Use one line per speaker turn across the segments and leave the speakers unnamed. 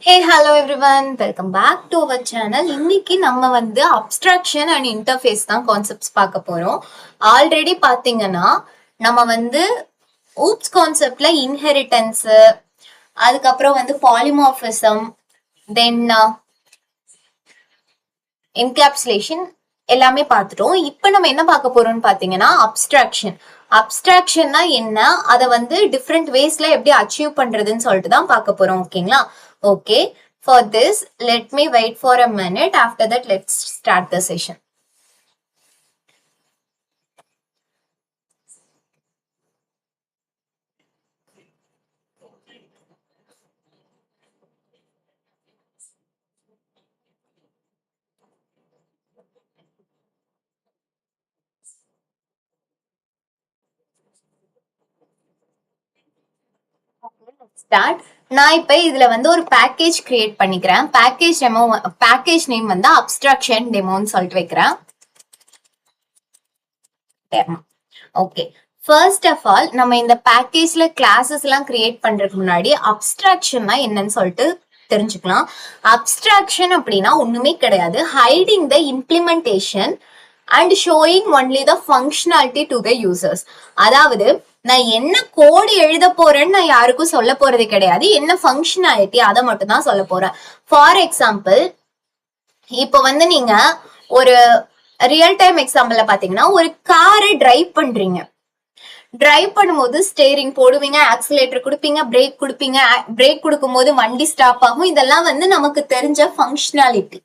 Hey, hello everyone. Welcome back to our channel. இன்னைக்கு நம்ம வந்து Abstraction and Interface தான் கான்செப்ட்ஸ் பார்க்க போறோம். ஆல்ரெடி பாத்தீங்கன்னா நம்ம வந்து oops கான்செப்ட்ல இன்ஹெரிட்டன்ஸ், அதுக்கப்புறம் வந்து பாலிமார்பிசம், தென் என்கேப்சுலேஷன் எல்லாமே பார்த்துட்டோம். இப்போ நம்ம என்ன பார்க்க போறோம்னு பாத்தீங்கன்னா அப்ஸ்ட்ராக்ஷன். அப்ஸ்ட்ராக்ஷன்னா என்ன, அதை வந்து டிஃப்ரெண்ட் வேஸ்ல எப்படி அச்சீவ் பண்றதுன்னு சொல்லிட்டு தான் பார்க்க போறோம். ஓகேங்களா? Okay, for this, let me wait for a minute. After that, let's start the session. Start. நான் இப்ப இதுல வந்து ஒரு பேக்கேஜ் கிரியேட் பண்ணிக்கிறேன். பேக்கேஜ் நேம் வந்து அப்ஸ்ட்ராக்ஷன் டெமோன்னு சொல்லிட்டு வைக்கிறேன். ஓகே, ஃபர்ஸ்ட் ஆஃப் ஆல் நம்ம இந்த பேக்கேஜ்ல கிளாஸஸ் எல்லாம் கிரியேட் பண்றதுக்கு முன்னாடி அப்ஸ்ட்ராக்ஷன்னா என்னன்னு சொல்லிட்டு தெரிஞ்சுக்கலாம். அப்ஸ்ட்ராக்ஷன் அப்படின்னா ஒண்ணுமே கிடையாது, hiding the implementation and showing only the functionality to the users. அதாவது நான் என்ன கோடு எழுத போறேன்னு நான் யாருக்கும் சொல்ல போறது கிடையாது, என்ன ஃபங்க்ஷனாலிட்டி அதை மட்டும் தான் சொல்ல போறேன். ஃபார் எக்ஸாம்பிள், இப்போ வந்து நீங்க ஒரு ரியல் டைம் எக்ஸாம்பிள்ல பாத்தீங்கன்னா ஒரு காரை டிரைவ் பண்றீங்க. டிரைவ் பண்ணும்போது ஸ்டேரிங் போடுவீங்க, ஆக்சிலேட்டர் கொடுப்பீங்க, பிரேக் கொடுப்பீங்க. பிரேக் கொடுக்கும் போது வண்டி ஸ்டாப் ஆகும். இதெல்லாம் வந்து நமக்கு தெரிஞ்ச ஃபங்க்ஷனாலிட்டி.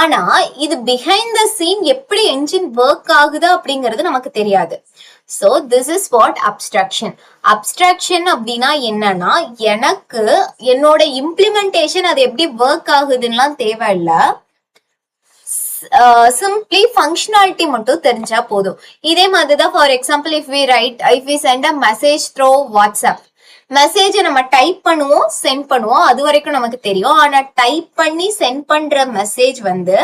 ஆனா இது பிஹைண்ட் த சீன் எப்படி என்ஜின் ஒர்க் ஆகுது அப்படிங்கிறது நமக்கு தெரியாது. So this is what abstraction. Abstraction அப்படின்னா என்னன்னா, எனக்கு என்னோட இம்ப்ளிமெண்டேஷன் அது எப்படி ஒர்க் ஆகுதுன்னுலாம் தேவையில்லை, சிம்பிளி ஃபங்க்ஷனாலிட்டி மட்டும் தெரிஞ்சா போதும். இதே மாதிரிதான் for example, if we send a message through WhatsApp. மெசேஜை நம்ம டைப் பண்ணுவோம், சென்ட் பண்ணுவோம், அது வரைக்கும் நமக்கு தெரியும். ஆனா டைப் பண்ணி சென்ட் பண்ற மெசேஜ் வந்து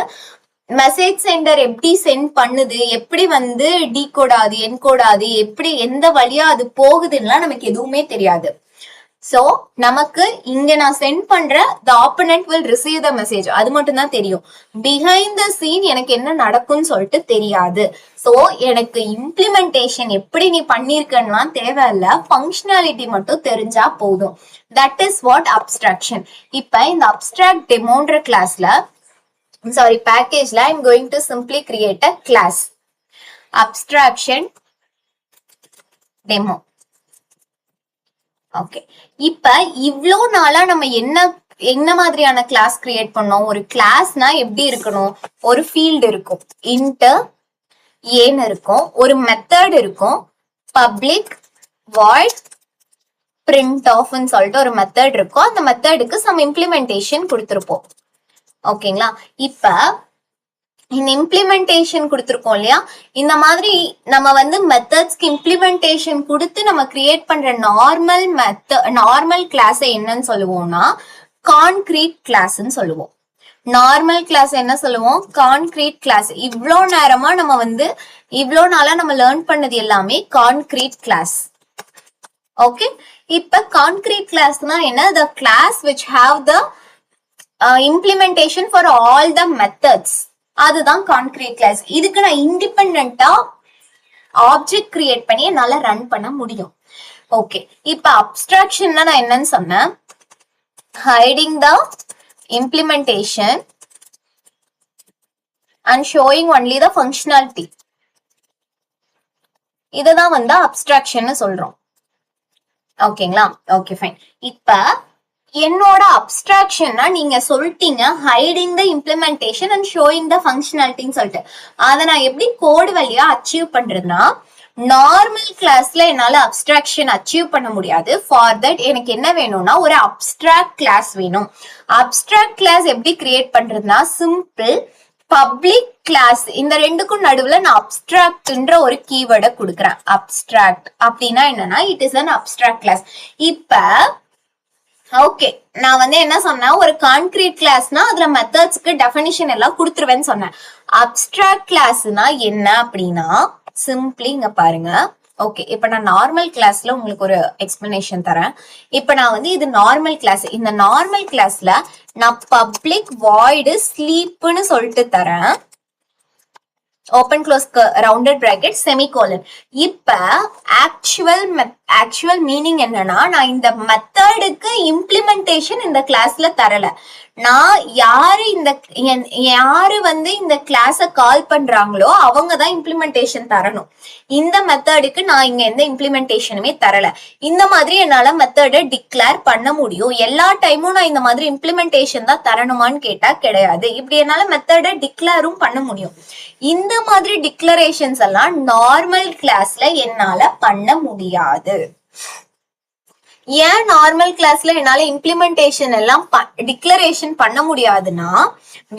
மெசேஜ் சென்டர் எப்படி சென்ட் பண்ணுது, எப்படி வந்து டீகோட் ஆகுது, என்கோட் ஆகுது, எப்படி எந்த வழியா அது போகுதுன்னா நமக்கு எதுவுமே தெரியாது. சோ நமக்கு இங்க நான் சென்ட் பண்ற the opponent will receive the message, அது மட்டும் தான் தெரியும். பிஹைண்ட் த சீன் எனக்கு என்ன நடக்கும்னு சொல்லிட்டு தெரியாது. சோ எனக்கு இம்ப்ளிமெண்டேஷன் எப்படி நீ பண்ணிருக்கன்னா தேவையில்ல, ஃபங்க்ஷனாலிட்டி மட்டும் தெரிஞ்சா போதும். That is what abstraction. இப்ப இந்த அப்ஸ்ட்ராக்ட் டெமோன்ற கிளாஸ்ல, பேக்கேஜ்ல I'm going to simply create a class abstraction demo. Okay, இப்ப இவ்ளோ நாளா நம்ம என்ன மாதிரியான கிளாஸ் கிரியேட் பண்ணோம்? ஒரு கிளாஸ்னா எப்படி இருக்கணும்? ஒரு ஃபீல்டு இருக்கும், இன்டர் ஏன்னு இருக்கும், ஒரு மெத்தட் இருக்கும், பப்ளிக் வாய்ட் பிரிண்ட் ஆஃப்னு சொல்லிட்டு ஒரு மெத்தட் இருக்கும். அந்த மெத்தடுக்கு சம் இம்ப்ளிமெண்டேஷன் கொடுத்துருப்போம். ஓகேங்களா? இப்ப இந்த இம்ப்ளிமெண்டேஷன் கொடுத்துருக்கோம் இல்லையா, இந்த மாதிரி நம்ம வந்து மெத்தட்ஸ்க்கு இம்ப்ளிமெண்டேஷன் கொடுத்து நம்ம கிரியேட் பண்ற நார்மல் கிளாஸ் என்னன்னு சொல்லுவோம்னா கான்கிரீட் கிளாஸ்ன்னு சொல்லுவோம். நார்மல் கிளாஸ் என்ன சொல்லுவோம்? Concrete class. இவ்வளோ நேரமா நம்ம வந்து இவ்வளோ நாளா நம்ம லேர்ன் பண்ணது எல்லாமே கான்கிரீட் கிளாஸ். ஓகே, இப்ப கான்கிரீட் கிளாஸ்னா என்ன? the class which have the implementation for all the methods, அதுதான் கான்கிரீட் கிளாஸ். இதுக்கு நான் இண்டிபெண்டா ஆப்ஜெக்ட் கிரியேட் பண்ணி என்னால ரன் பண்ண முடியும். ஓகே, இப்ப அப்ஸ்ட்ராக்ஷன்னா நான் என்னன்னு சொன்னேன்? Hiding the implementation and showing only the functionality, இததான் வந்து அப்ஸ்ட்ராக்ஷன் சொல்றோம். ஓகேங்களா? Okay, fine. இப்ப என்னோட அப்ஸ்ட்ராக்ஷன்னா நீங்க சொல்லிட்டீங்க hiding the implementation and showing the ஃபங்க்ஷனாலிட்டின்னு சொல்லிட்டு, அதை நான் எப்படி கோடு வழியா அச்சீவ் பண்றதுன்னா, நார்மல் கிளாஸ்ல என்னால அப்ஸ்ட்ராக்ஷன் அச்சீவ் பண்ண முடியாது. ஃபார் தட் எனக்கு என்ன வேணும்னா ஒரு அப்ஸ்ட்ராக்ட் கிளாஸ் வேணும். அப்ஸ்ட்ராக்ட் கிளாஸ் எப்படி கிரியேட் பண்றதுன்னா, சிம்பிள் பப்ளிக் கிளாஸ், இந்த ரெண்டுக்கும் நடுவுல நான் அப்ஸ்ட்ராக்ட்ன்ற ஒரு கீவேர்டை கொடுக்குறேன். அப்ஸ்ட்ராக்ட் அப்படின்னா என்னன்னா, it is an abstract class. இப்ப ஓகே, நான் வந்து என்ன சொன்னேன், ஒரு கான்கிரீட் கிளாஸ்னா அதுல மெத்தட்ஸ்க்கு டெஃபினிஷன் எல்லாம் கொடுத்துருவேன்னு சொன்னேன். அப்ஸ்ட்ராக்ட் கிளாஸ்னா என்ன அப்படின்னா சிம்பிளி இங்க பாருங்க. ஓகே, இப்ப நான் நார்மல் கிளாஸ்ல உங்களுக்கு ஒரு எக்ஸ்பிளனேஷன் தரேன். இப்ப நான் வந்து இது நார்மல் கிளாஸ். இந்த நார்மல் கிளாஸ்ல நான் பப்ளிக் வாய்டு ஸ்லீப்னு சொல்லிட்டு தரேன். Open close rounded bracket semicolon. இப்ப ஆக்சுவல் மீனிங் என்னன்னா, நான் இந்த மெத்தடுக்கு இம்ப்ளிமெண்டேஷன் இந்த கிளாஸ்ல தரல. நான் யாரு வந்து இந்த கிளாஸ கால் பண்றாங்களோ அவங்க தான் இம்ப்ளிமெண்டேஷன் தரணும். இந்த மெத்தடுக்கு நான் இங்க எந்த இம்ப்ளிமெண்டேஷனுமே தரல. இந்த மாதிரி என்னால மெத்தடை டிக்ளேர் பண்ண முடியும். எல்லா டைமும் நான் இந்த மாதிரி இம்ப்ளிமெண்டேஷன் தான் தரணுமான்னு கேட்டா கிடையாது. இப்படி என்னால மெத்தடை டிக்ளேரும் பண்ண முடியும். இந்த மாதிரி டிக்ளரேஷன்ஸ் எல்லாம் நார்மல் கிளாஸ்ல என்னால பண்ண முடியாது. ஏன் நார்மல் கிளாஸ்ல என்னால இம்ப்ளிமெண்டேஷன் எல்லாம் டிக்ளரேஷன் பண்ண முடியாதுன்னா,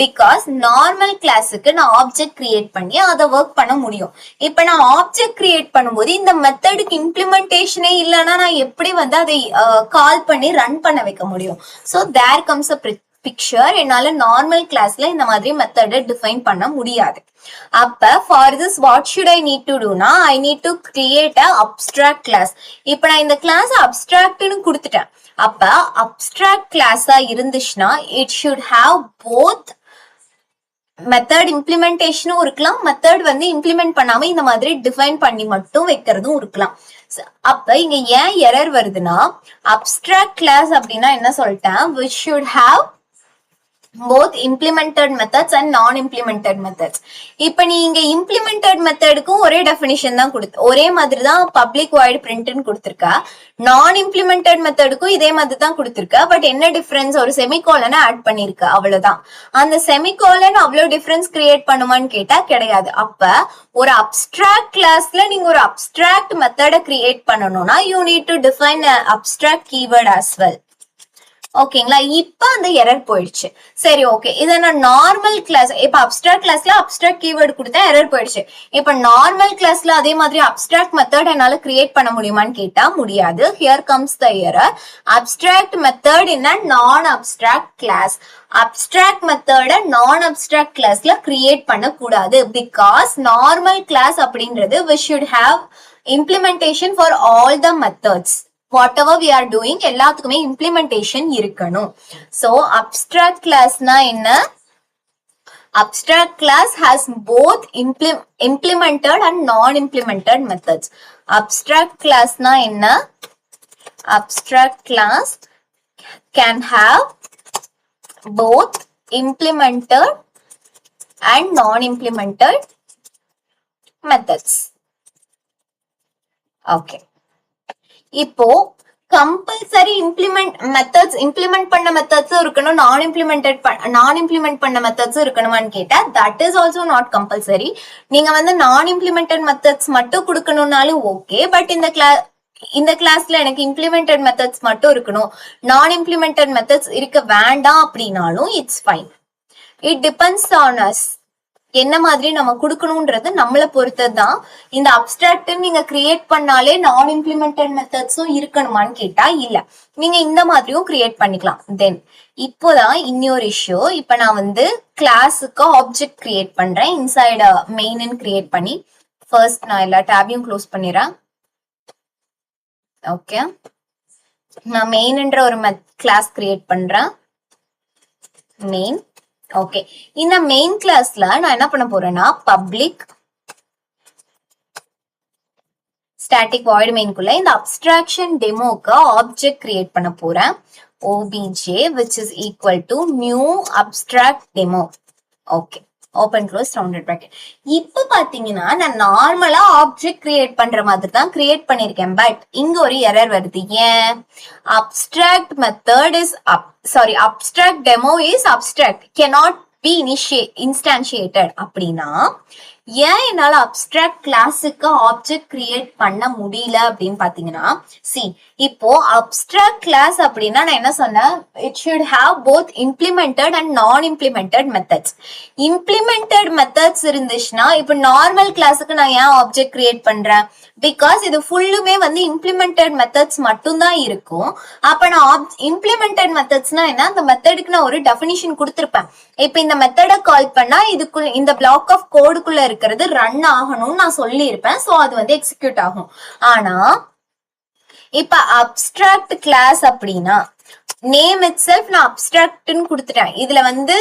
பிகாஸ் நார்மல் கிளாஸுக்கு நான் ஆப்ஜெக்ட் கிரியேட் பண்ணி அதை ஒர்க் பண்ண முடியும். இப்ப நான் ஆப்ஜெக்ட் கிரியேட் பண்ணும்போது இந்த மெத்தடுக்கு இம்ப்ளிமெண்டேஷனே இல்லைன்னா நான் எப்படி வந்து அதை கால் பண்ணி ரன் பண்ண வைக்க முடியும்? So there comes a picture. என்னால நார்மல் கிளாஸ்ல இந்த மாதிரி மெத்தடை டிஃபைன் பண்ண முடியாது. அப்ப for this what should I need to டூனா, I need to create a abstract class. இப்ப நான் இந்த கிளாஸ் அப்ஸ்ட்ராக்ட்னு கொடுத்துட்டேன். அப்ப அப்ஸ்ட்ராக்ட் கிளாஸா இருந்துச்சுன்னா it should have both method இம்ப்ளிமெண்டேஷனும் இருக்கலாம், மெத்தட் வந்து இம்ப்ளிமெண்ட் பண்ணாம இந்த மாதிரி டிஃபைன் பண்ணி மட்டும் வைக்கிறதும் இருக்கலாம். அப்ப இங்க ஏன் எரர் வருதுன்னா, அப்ஸ்ட்ராக்ட் கிளாஸ் அப்படின்னா என்ன சொல்லிட்டேன், which should have both implemented methods and non-implemented methods. இப்ப நீங்க implemented methodக்கும் ஒரே டெஃபினிஷன் தான் ஒரே மாதிரி தான் பப்ளிக் வாய்டு பிரிண்ட்னு கொடுத்திருக்கா. நான் இம்ப்ளிமெண்டட் மெத்தடுக்கும் இதே மாதிரி தான் கொடுத்திருக்கா. பட் என்ன டிஃபரன்ஸ், ஒரு செமிகோலனை ஆட் பண்ணிருக்க, அவ்வளவுதான். அந்த செமிகோலன் அவ்வளவு டிஃபரன்ஸ் கிரியேட் பண்ணுமான்னு கேட்டா கிடையாது. அப்ப ஒரு அப்ஸ்ட்ராக்ட் கிளாஸ்ல நீங்க ஒரு அப்ஸ்ட்ராக்ட் மெத்தடை கிரியேட் பண்ணணும்னா you need to define abstract keyword as well. ஓகேங்களா? இப்ப அந்த எரர் போயிடுச்சு. சரி, ஓகே. இத நான் நார்மல் கிளாஸ், இப்ப அப்ஸ்ட்ராக்ட் கிளாஸ்ல அப்ஸ்ட்ராக்ட் கீவேர்டு கொடுத்தா எரர் போயிடுச்சு. இப்ப நார்மல் கிளாஸ்ல அதே மாதிரி அப்ஸ்ட்ராக்ட் மெத்தட் என்னால கிரியேட் பண்ண முடியுமான்னு கேட்டா முடியாது. Here comes the error. Abstract method in a non abstract class. Abstract மெத்தட நான் அப்ஸ்ட்ராக்ட் கிளாஸ்ல கிரியேட் பண்ண கூடாது. பிகாஸ் நார்மல் கிளாஸ் அப்படின்றது we should have implementation for all the methods. whatever we are doing எல்லாத்துக்குமே implementation இருக்கணும். So abstract classனா என்ன? Abstract class has both implemented and non-implemented methods. Abstract classனா என்ன? Abstract class can have both implemented and non-implemented methods. Okay. இப்போ compulsory implement பண்ண மெத்தட்ஸும் இருக்கணும், நான் implement பண்ண மெத்தட்ஸும் இருக்கணுமான்னு கேட்டா that is also not compulsory. நீங்க வந்து நான் இம்ப்ளிமெண்டட் மெத்தட்ஸ் மட்டும் கொடுக்கணும்னாலும் ஓகே. பட் இந்த கிளாஸ்ல எனக்கு இம்ப்ளிமெண்டட் மெத்தட்ஸ் மட்டும் இருக்கணும், நான் இம்ப்ளிமெண்டட் மெத்தட்ஸ் இருக்க வேண்டாம் அப்படின்னாலும் it's fine. It depends on us. என்ன மாதிரி நம்ம கொடுக்கணும்ன்றது நம்மளை பொறுத்தது தான். இந்த அப்ஸ்ட்ராக்ட் நீங்க கிரியேட் பண்ணாலே நான் இம்ப்ளிமெண்டட் மெத்தட்ஸும் இருக்கணுமான்னு கேட்டா இல்ல, நீங்க இந்த மாதிரியும் கிரியேட் பண்ணிக்கலாம். தென் இப்போதான் இன்னொரு இஷ்யூ. இப்ப நான் வந்து கிளாஸுக்கு ஆப்ஜெக்ட் கிரியேட் பண்றேன் இன்சைட் மெயின் கிரியேட் பண்ணி. ஃபர்ஸ்ட் நான் எல்லா டேபையும் க்ளோஸ் பண்ணிடுறேன். ஓகே, நான் மெயின்ன்ற ஒரு கிளாஸ் கிரியேட் பண்றேன், மெயின். ஓகே, இந்த மெயின் கிளாஸ்ல நான் என்ன பண்ண போறேன்னா பப்ளிக் ஸ்டாட்டிக் வாய்ட் மெயின்குள்ள இந்த அப்ஸ்ட்ராக்ஷன் டெமோக்கு ஆப்ஜெக்ட் கிரியேட் பண்ண போறேன். obj which is equal to new abstract demo. Okay, open close rounded bracket. இப்ப பாத்தீங்கன்னா நான் நார்மலா ஆப்ஜெக்ட் கிரியேட் பண்ற மாதிரி தான் கிரியேட் பண்ணிருக்கேன். பட் இங்க ஒரு எரர் வருது. ஏன்? Abstract method is abstract demo is abstract cannot be instantiated அப்படின்னா ஏன் என்னால அப்டிராக்ட் கிளாஸுக்கு ஆப்ஜெக்ட் கிரியேட் பண்ண முடியல அப்படின்னு பாத்தீங்கன்னா, சி இப்போ அப்டிராக்ட் கிளாஸ் அப்படின்னா நான் என்ன சொன்னேன், it should have both implemented and நான் இம்ப்ளிமெண்டட் மெத்தட்ஸ். இம்ப்ளிமெண்டட் மெத்தட்ஸ் இருந்துச்சுன்னா இப்போ நார்மல் கிளாஸுக்கு நான் ஏன் ஆப்ஜெக்ட் கிரியேட் பண்றேன், பிகாஸ் இது ஃபுல்லுமே வந்து இம்ப்ளிமெண்டட் மெத்தட்ஸ் மட்டும் தான் இருக்கும். அப்ப நான் இம்ப்ளிமெண்டட் மெத்தட்ஸ்னா என்ன, அந்த மெத்தடுக்கு நான் ஒரு டெஃபினிஷன் கொடுத்திருப்பேன். இப்ப இந்த மெத்தட கால் பண்ணா இதுக்குள்ள இந்த பிளாக் ஆஃப் கோடுக்குள்ள இருக்கிறது ரன் ஆகணும்னு நான் சொல்லி இருப்பேன். சோ அது வந்து எக்ஸிக்யூட் ஆகும். ஆனா இப்ப அப்டிராக்ட் கிளாஸ் அப்படின்னா நேம் இட் செல்ஃப் நான் அப்டிராக்ட்னு கொடுத்துட்டேன். இதுல வந்து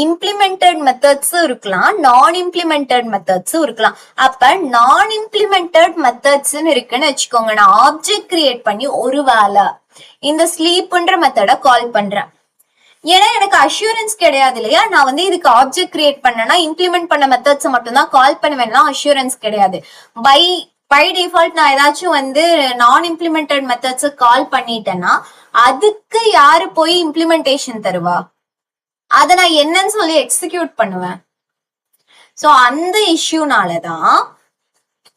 இம்ப்ளிமெண்டட் மெத்தட்ஸும் இருக்கலாம், நான் இம்ப்ளிமெண்டட் மெத்தட்ஸும் இருக்கலாம். அப்ப நான் இம்ப்ளிமெண்டட் மெத்தட்ஸ் இருக்குன்னு வச்சுக்கோங்க. நான் ஆப்ஜெக்ட் கிரியேட் பண்ணி ஒருவேளை இந்த ஸ்லீப்ன்ற மெத்தட கால் பண்றேன். ஏன்னா எனக்கு அஷூரன்ஸ் கிடையாது இல்லையா, நான் வந்து இதுக்கு ஆப்ஜெக்ட் கிரியேட் பண்ணனா இம்ப்ளிமெண்ட் பண்ண மெத்தட்ஸ் மட்டும் தான் கால் பண்ணுவேன்னா அஷூரன்ஸ் கிடையாது. பை டிஃபால்ட் நான் ஏதாச்சும் வந்து நான் இம்ப்ளிமெண்டட் மெத்தட்ஸ் கால் பண்ணிட்டேன்னா அதுக்கு யாரு போய் இம்ப்ளிமெண்டேஷன் தருவா, அதை நான் என்னன்னு சொல்லி எக்ஸிக்யூட் பண்ணுவேன். சோ அந்த இஷ்யூனாலதான்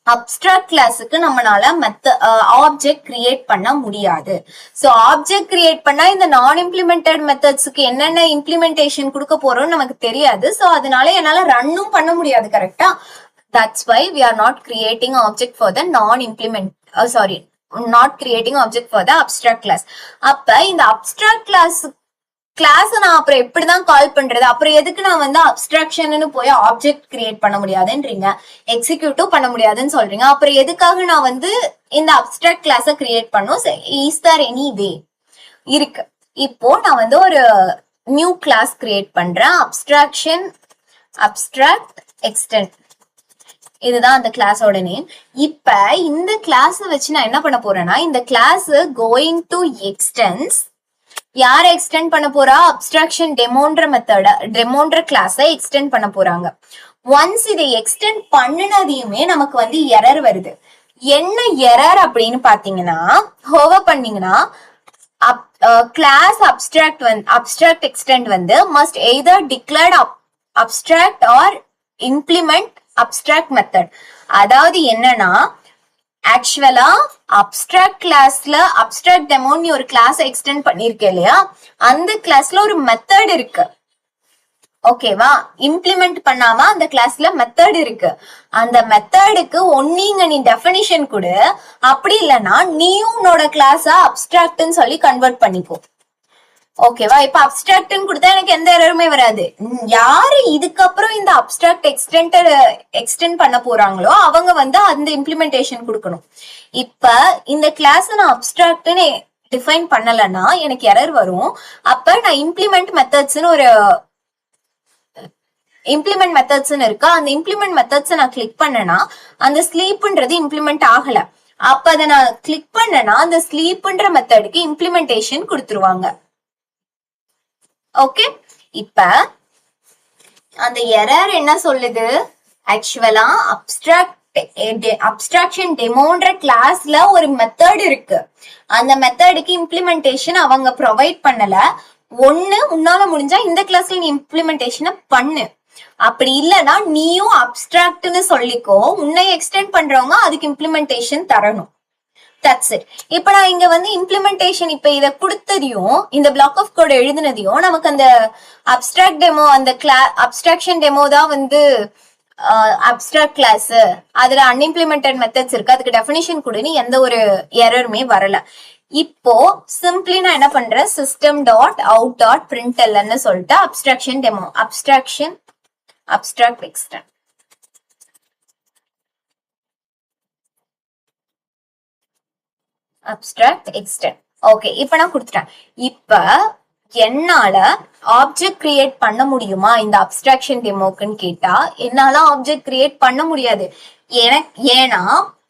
அப்டிராக்ட் கிளாஸுக்கு நம்மளால ஆப்ஜெக்ட் கிரியேட் பண்ண முடியாது. சோ ஆப்ஜெக்ட் கிரியேட் பண்ணா இந்த நான் இம்ப்ளிமெண்டட் மெத்தட்ஸ்க்கு என்னென்ன இம்ப்ளிமெண்டேஷன் கொடுக்க போறோம்னு நமக்கு தெரியாது. சோ அதனால என்னால ரன்னும் பண்ண முடியாது. கரெக்டா? That's why we are not creating object for the not creating object for the abstract class. அப்ப இந்த அப்டிராக்ட் கிளாஸ் நான் அப்புறம் எப்படிதான் கால் பண்றது, அப்புறம் எதுக்கு நான் வந்து அப்ஸ்ட்ராக்ஷன் போய் ஆப்ஜெக்ட் கிரியேட் பண்ண முடியாதுன்றீங்க, எக்ஸிக்யூட்டிவ் பண்ண முடியாதுன்னு சொல்றீங்க. அப்புறம் எதுக்காக நான் வந்து இந்த அப்டிராக்ட் கிளாஸ கிரியேட் பண்ணும்? Is there any way? இருக்கு. இப்போ நான் வந்து ஒரு நியூ கிளாஸ் கிரியேட் பண்றேன், அப்ஸ்ட்ராக்ட் எக்ஸ்டெண்ட். இதுதான் அந்த கிளாஸோட நேம். இப்ப இந்த கிளாஸ் வச்சு நான் என்ன பண்ண போறேன்னா, இந்த கிளாஸ் கோயிங் டு எக்ஸ்டென்ஸ் யார எக்ஸ்டெண்ட் பண்ண போறா, அப்ஸ்ட்ராக்ஷன் டெமோன்ற கிளாஸ எக்ஸ்டெண்ட் பண்ண போறாங்க. ஒன்ஸ் இதை எக்ஸ்டெண்ட் பண்ணினதையுமே நமக்கு வந்து எரர் வருது. என்ன எரர் அப்படின்னு பாத்தீங்கன்னா, ஹோவர் பண்ணீங்கன்னா கிளாஸ் அப்ஸ்ட்ராக்ட் எக்ஸ்டெண்ட் வந்து must either declared abstract or implement abstract method. அதாவது என்னன்னா, ஆக்சுவலா அப்ஸ்ட்ராக்ட் கிளாஸ்ல அப்ஸ்ட்ராக்ட் டெமோன்னு ஒரு கிளாஸ் எக்ஸ்டெண்ட் பண்ணிருக்கேன் இல்லையா, அந்த கிளாஸ்ல ஒரு மெத்தட் இருக்கு. ஓகேவா? இம்ப்ளிமெண்ட் பண்ணாம அந்த கிளாஸ்ல மெத்தட் இருக்கு. அந்த மெத்தடுக்கு ஒன்னிங்க நீ டெஃபினிஷன் கொடு, அப்படி இல்லைன்னா நீயும் உன்னோட கிளாஸ அப்ஸ்ட்ராக்ட்னு சொல்லி கன்வெர்ட் பண்ணிக்கோ. ஓகேவா? இப்ப அப்ஸ்ட்ராக்ட்னு கொடுத்தா எனக்கு எந்த எரருமே வராது. யாரு இதுக்கப்புறம் இந்த அப்ஸ்ட்ராக்ட் எக்ஸ்டெண்ட் பண்ண போறாங்களோ அவங்க வந்து அந்த இம்ப்ளிமெண்டேஷன் கொடுக்கணும். இப்ப இந்த கிளாஸ் நான் அப்ஸ்ட்ராக்ட்னு டிஃபைன் பண்ணலன்னா எனக்கு எரர் வரும். அப்ப நான் இம்ப்ளிமெண்ட் மெத்தட்ஸ்னு இருக்கு. அந்த இம்ப்ளிமெண்ட் மெத்தட்ஸ் நான் கிளிக் பண்ணனா அந்த ஸ்லீப்ன்றது இம்ப்ளிமெண்ட் ஆகல. அப்ப அதை நான் கிளிக் பண்ணனா அந்த ஸ்லீப்ன்ற மெத்தடுக்கு இம்ப்ளிமெண்டேஷன் கொடுத்துருவாங்க. ஓகே, இப்ப அந்த எரர் என்ன சொல்லுது, ஆக்சுவலா அப்ஸ்ட்ராக்ஷன் டெமோன்ற கிளாஸ்ல ஒரு மெத்தட் இருக்கு, அந்த மெத்தடுக்கு இம்ப்ளிமெண்டேஷன் அவங்க ப்ரொவைட் பண்ணல. ஒண்ணு உன்னால முடிஞ்சா இந்த கிளாஸ்ல நீ இம்ப்ளிமெண்டேஷனை பண்ணு, அப்படி இல்லைன்னா நீயும் அப்ஸ்ட்ராக்ட்னு சொல்லிக்கோ, உன்னை எக்ஸ்டெண்ட் பண்றவங்க அதுக்கு இம்ப்ளிமெண்டேஷன் தரணும். That's it. இப்ப நான் இங்க வந்து இம்ப்ளிமெண்டேஷன் இப்ப இத கொடுத்ததையும் இந்த பிளாக் ஆஃப் கோட் எழுதினதையும் நமக்கு அந்த அப்ஸ்ட்ராக்ட் டெமோ அந்த அப்ஸ்ட்ராக்ஷன் டெமோ தான் வந்து அப்ஸ்ட்ராக்ட் கிளாஸ், அதுல அன்இம்ப்ளிமெண்டட் மெத்தட்ஸ் இருக்கு, அதுக்கு டெஃபினிஷன் கொடுன்னு எந்த ஒரு எரருமே வரல. இப்போ சிம்பிளி நான் என்ன பண்றேன், சிஸ்டம் டாட் அவுட் டாட் பிரிண்டெல்னு சொல்லிட்டு abstraction demo abstract extend abstract extend. Okay, இப்ப நான் கொடுத்துட்டேன். இப்ப என்னால ஆப்ஜெக்ட் கிரியேட் பண்ண முடியுமா இந்த அப்ஸ்ட்ராக்ஷன் டெமோக்குன்னு கேட்டா என்னால ஆப்ஜெக்ட் கிரியேட் பண்ண முடியாது. ஏன்னா